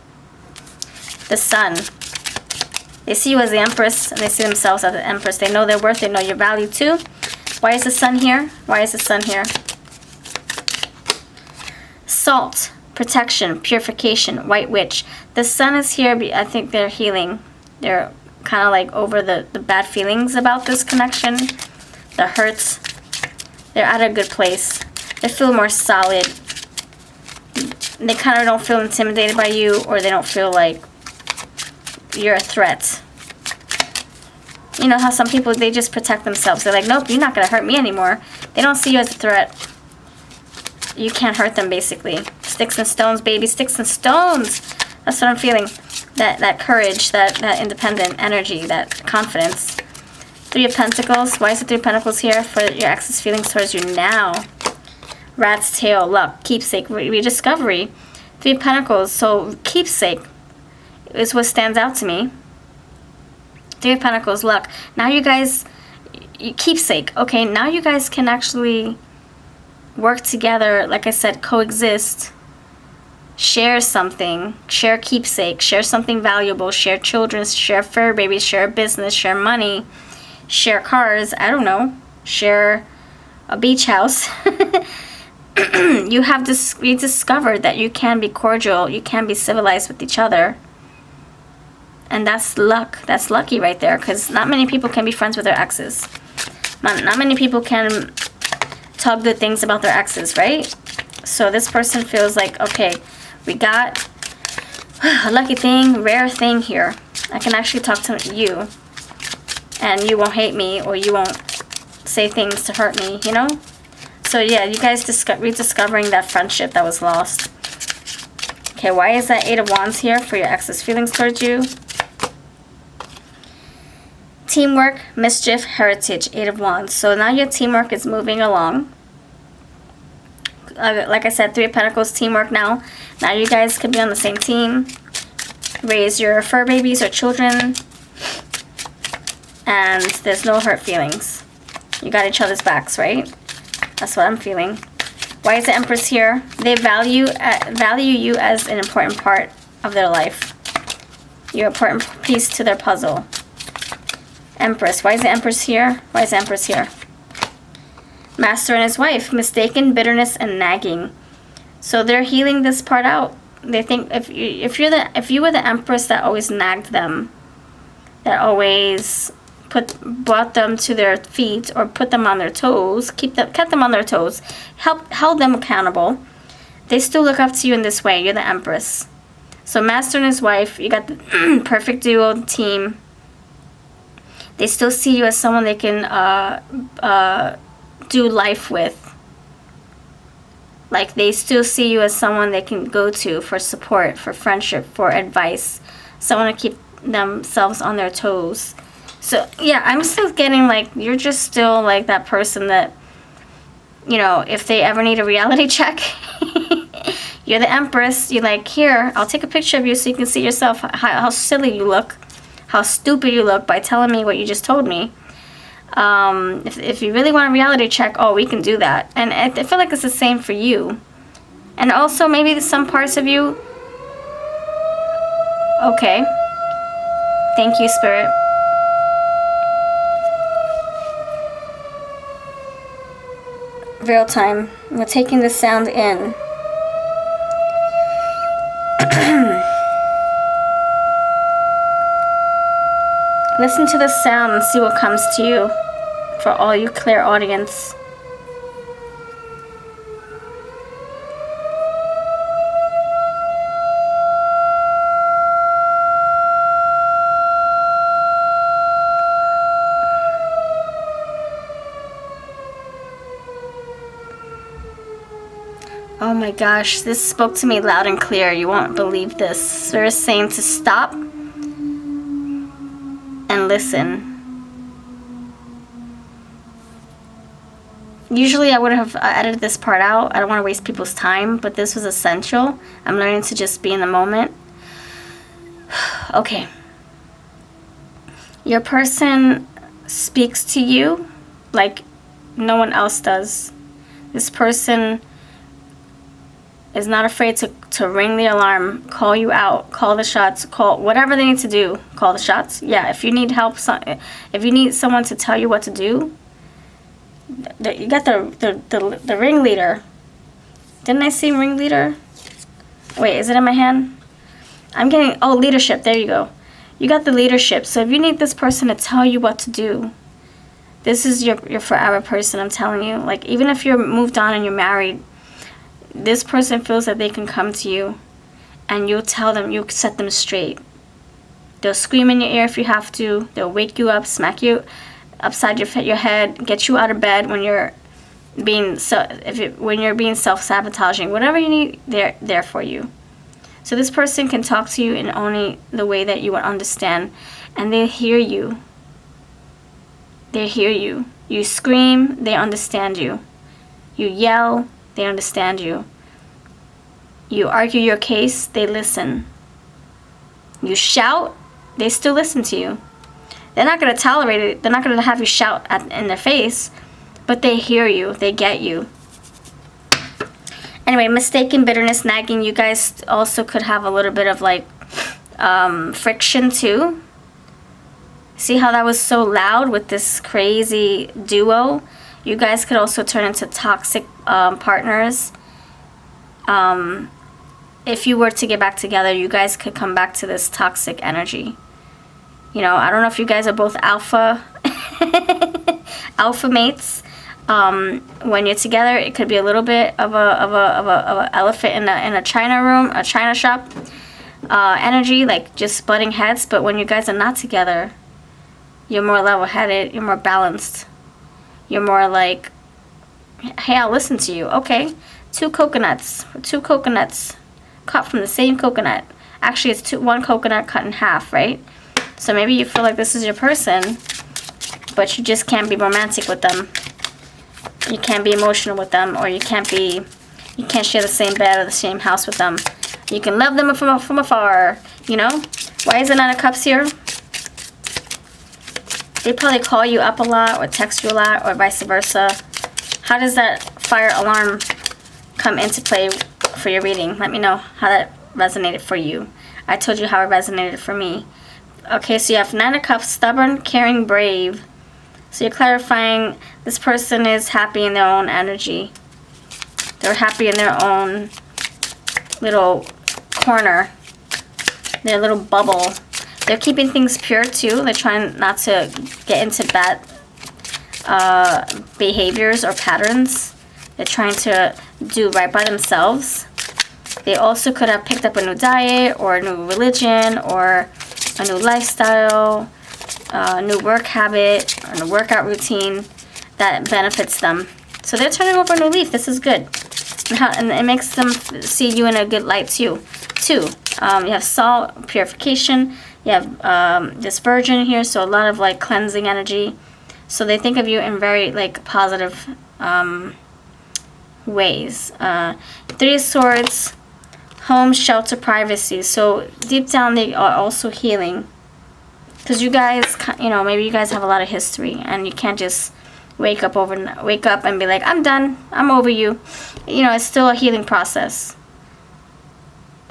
The Sun. They see you as the Empress, and they see themselves as the Empress. They know their worth. They know your value too. Why is the Sun here? Why is the Sun here? Salt. Protection, purification, white witch. The Sun is here. I think they're healing. They're kind of like over the bad feelings about this connection, the hurts. They're at a good place. They feel more solid. They kind of don't feel intimidated by you, or they don't feel like you're a threat. You know how some people, they just protect themselves. They're like, nope, you're not going to hurt me anymore. They don't see you as a threat. You can't hurt them, basically. Sticks and stones, baby. Sticks and stones. That's what I'm feeling. That courage, that independent energy, that confidence. 3 of Pentacles. Why is the 3 of Pentacles here? For your ex's feelings towards you now. Rat's tail, luck, keepsake, rediscovery. 3 of Pentacles. So keepsake is what stands out to me. 3 of Pentacles, luck. Now you guys, keepsake. Okay, now you guys can actually work together, like I said, coexist, share something, share keepsake, share something valuable, share children, share fur babies, share business, share money, share cars, I don't know, share a beach house. You have rediscovered that you can be cordial, you can be civilized with each other. And that's luck. That's lucky right there, because not many people can be friends with their exes. Not many people can talk good things about their exes, right? So this person feels like, okay, we got a lucky thing, rare thing here. I can actually talk to you, and you won't hate me, or you won't say things to hurt me, you know? So yeah, you guys rediscovering that friendship that was lost. Okay, why is that 8 of Wands here for your ex's feelings towards you? Teamwork, mischief, heritage, 8 of Wands. So now your teamwork is moving along. Like I said, 3 of Pentacles, teamwork now. Now you guys could be on the same team. Raise your fur babies or children. And there's no hurt feelings. You got each other's backs, right? That's what I'm feeling. Why is the Empress here? They value you as an important part of their life. You're an important piece to their puzzle. Empress. Why is the Empress here? Why is the Empress here? Master and his wife. Mistaken, bitterness, and nagging. So they're healing this part out. They think if you were the Empress that always nagged them, that always brought them to their feet or put them on their toes, kept them on their toes, held them accountable, they still look up to you in this way. You're the Empress. So Master and his wife, you got the perfect duo team. They still see you as someone they can do life with. Like, they still see you as someone they can go to for support, for friendship, for advice. Someone to keep themselves on their toes. So, yeah, I'm still getting, like, you're just still, like, that person that, you know, if they ever need a reality check, you're the Empress. You're like, here, I'll take a picture of you so you can see yourself, how silly you look, how stupid you look by telling me what you just told me. If you really want a reality check, oh, we can do that. And I feel like it's the same for you. And also, maybe some parts of you... Okay. Thank you, Spirit. Real time. We're taking the sound in. Listen to the sound and see what comes to you for all you clear audience. Oh my gosh, this spoke to me loud and clear. You won't believe this. They're saying to stop and listen. Usually I would have edited this part out. I don't want to waste people's time, but this was essential. I'm learning to just be in the moment. Okay. Your person speaks to you like no one else does. This person is not afraid to ring the alarm, call you out, call the shots, call whatever they need to do, call the shots. Yeah, if you need help, if you need someone to tell you what to do, you got the ringleader. Didn't I see ringleader? Wait, is it in my hand? I'm getting, oh, leadership, there you go. You got the leadership. So if you need this person to tell you what to do, this is your forever person, I'm telling you. Like, even if you're moved on and you're married, this person feels that they can come to you and you'll tell them, you'll set them straight. They'll scream in your ear if you have to. They'll wake you up, smack you upside your head, get you out of bed when you're being self-sabotaging. Whatever you need, they're there for you. So this person can talk to you in only the way that you would understand, and they hear you. They hear you. You scream, they understand you. You yell, they understand you. You argue your case, they listen. You shout, they still listen to you. They're not going to tolerate it. They're not going to have you shout in their face, but they hear you. They get you. Anyway, mistaken, bitterness, nagging. You guys also could have a little bit of like friction too. See how that was so loud with this crazy duo? You guys could also turn into toxic partners. If you were to get back together, you guys could come back to this toxic energy. You know, I don't know if you guys are both alpha mates. When you're together, it could be a little bit of a elephant in a china room, a china shop energy, like just butting heads. But when you guys are not together, you're more level-headed. You're more balanced. You're more like, hey, I'll listen to you. Okay, two coconuts cut from the same coconut. Actually, it's one coconut cut in half, right? So maybe you feel like this is your person, but you just can't be romantic with them. You can't be emotional with them, or you can't share the same bed or the same house with them. You can love them from afar, you know? Why is the Nine of Cups here? They probably call you up a lot, or text you a lot, or vice versa. How does that fire alarm come into play for your reading? Let me know how that resonated for you. I told you how it resonated for me. Okay, so you have Nine of Cups, stubborn, caring, brave. So you're clarifying this person is happy in their own energy. They're happy in their own little corner, their little bubble. They're keeping things pure too. They're trying not to get into bad behaviors or patterns. They're trying to do right by themselves. They also could have picked up a new diet or a new religion or a new lifestyle, a new work habit, or a new workout routine that benefits them. So they're turning over a new leaf. This is good. And it makes them see you in a good light too. You have salt, purification. You have this virgin here, so a lot of like cleansing energy. So they think of you in very like positive ways. 3 of Swords, home, shelter, privacy. So deep down they are also healing. Because you guys, you know, maybe you guys have a lot of history and you can't just wake up and be like, I'm done, I'm over you. You know, it's still a healing process.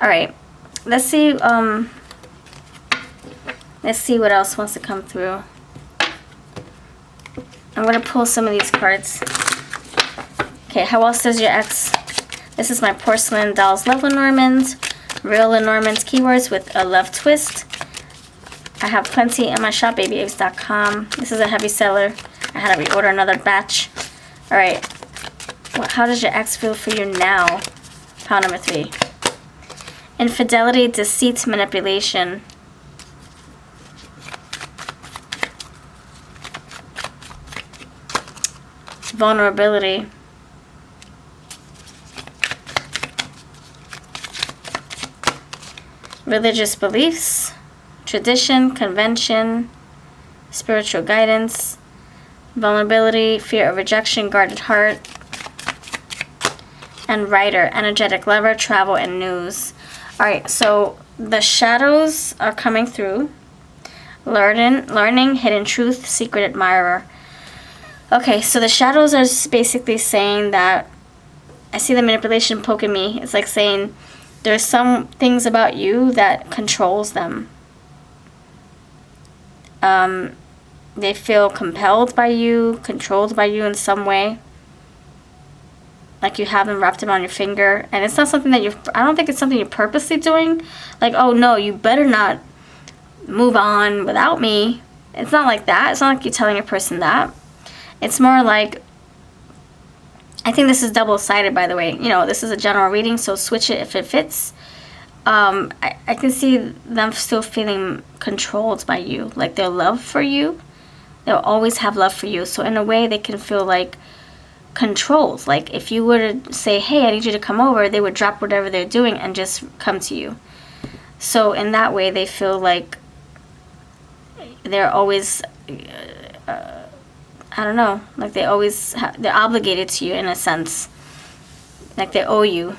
All right, let's see what else wants to come through. I'm gonna pull some of these cards. Okay, how else does your ex? This is my Porcelain Dolls Love Lenormand, Real Lenormand keywords with a love twist. I have plenty in my shop, babyaves.com. This is a heavy seller. I had to reorder another batch. All right, how does your ex feel for you now? Pile number 3. Infidelity, deceit, manipulation. Vulnerability. Religious beliefs, tradition, convention, spiritual guidance, vulnerability, fear of rejection, guarded heart, and writer, energetic lover, travel, and news. All right, so the shadows are coming through. Learning, hidden truth, secret admirer. Okay, so the shadows are basically saying that, I see the manipulation poking me. It's like saying there's some things about you that controls them. They feel compelled by you, controlled by you in some way. Like you have them wrapped around your finger. And it's not something that I don't think it's something you're purposely doing. Like, oh no, you better not move on without me. It's not like that. It's not like you're telling a person that. It's more like, I think this is double-sided, by the way. You know, this is a general reading, so switch it if it fits. I can see them still feeling controlled by you. Like their love for you, they'll always have love for you. So in a way, they can feel like controlled. Like if you were to say, hey, I need you to come over, they would drop whatever they're doing and just come to you. So in that way, they feel like they're always... I don't know, like they're obligated to you in a sense. Like they owe you.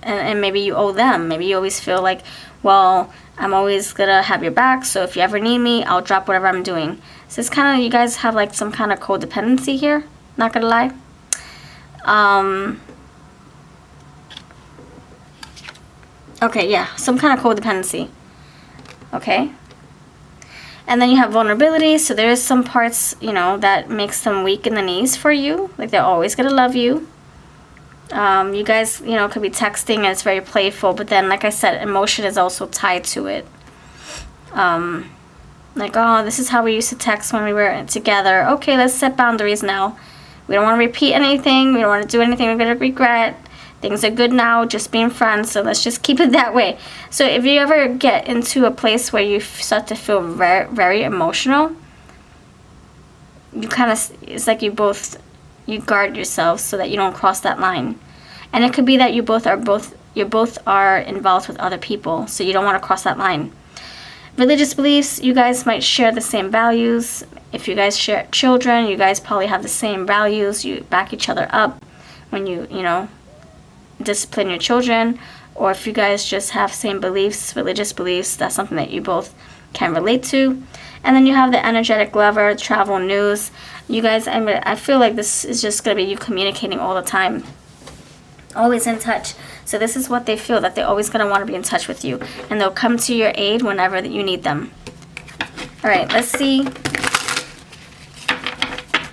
And maybe you owe them. Maybe you always feel like, well, I'm always going to have your back, so if you ever need me, I'll drop whatever I'm doing. So it's kind of, you guys have like some kind of codependency here, not going to lie. Okay, yeah, some kind of codependency. Okay. And then you have vulnerability, so there's some parts, you know, that makes them weak in the knees for you. Like they're always going to love you. You guys, you know, could be texting and it's very playful, but then, like I said, emotion is also tied to it. Like, oh, this is how we used to text when we were together. Okay, let's set boundaries now. We don't want to repeat anything. We don't want to do anything we're going to regret. Things are good now, just being friends, so let's just keep it that way. So if you ever get into a place where you start to feel very, very emotional, you kind of, it's like you guard yourselves so that you don't cross that line. And it could be that you both are involved with other people, so you don't want to cross that line. Religious beliefs, you guys might share the same values. If you guys share children, you guys probably have the same values. You back each other up when you know, discipline your children. Or if you guys just have same beliefs, religious beliefs, that's something that you both can relate to. And then you have the energetic lover, travel, news. You guys, I feel like this is just going to be you communicating all the time. Always in touch. So this is what they feel, that they're always going to want to be in touch with you. And they'll come to your aid whenever that you need them. All right, let's see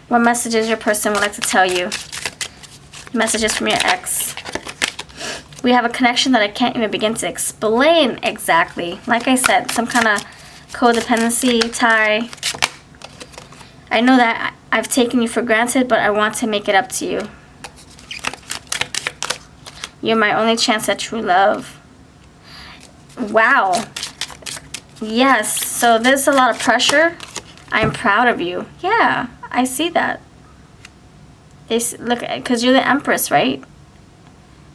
what messages your person would like to tell you. Messages from your ex. We have a connection that I can't even begin to explain exactly. Like I said, some kind of codependency tie. I know that I've taken you for granted, but I want to make it up to you. You're my only chance at true love. Wow. Yes, so there's a lot of pressure. I'm proud of you. Yeah, I see that. Look, because you're the Empress, right?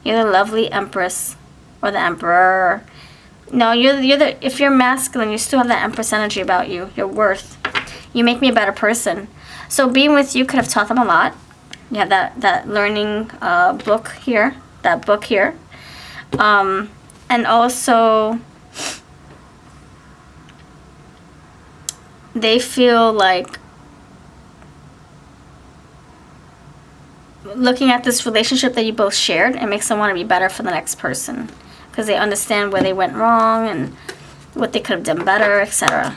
You're the lovely Empress. Or the Emperor. No, if you're masculine, you still have that Empress energy about you. Your worth. You make me a better person. So being with you could have taught them a lot. You have that learning book here. That book here. And also, they feel like looking at this relationship that you both shared, it makes them want to be better for the next person. Because they understand where they went wrong and what they could have done better, etc.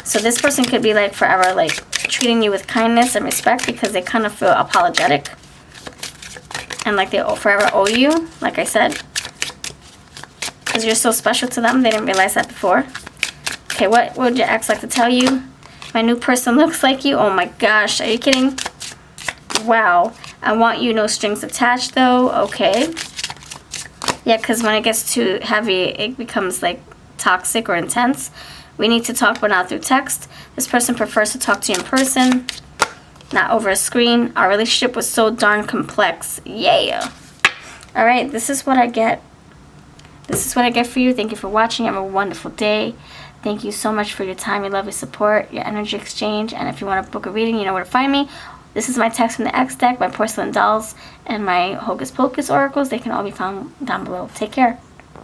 So this person could be like forever like treating you with kindness and respect because they kind of feel apologetic. And like they forever owe you, like I said. Because you're so special to them. They didn't realize that before. Okay, what would your ex like to tell you? My new person looks like you. Oh my gosh, are you kidding? Wow. I want you, no strings attached though. Okay. Yeah, because when it gets too heavy, it becomes like toxic or intense. We need to talk, but not through text. This person prefers to talk to you in person, not over a screen. Our relationship was so darn complex. Yeah. All right, this is what I get. This is what I get for you. Thank you for watching. Have a wonderful day. Thank you so much for your time, your love, your support, your energy exchange. And if you want to book a reading, you know where to find me. This is my text from the X deck, my porcelain dolls, and my Hocus Pocus oracles. They can all be found down below. Take care.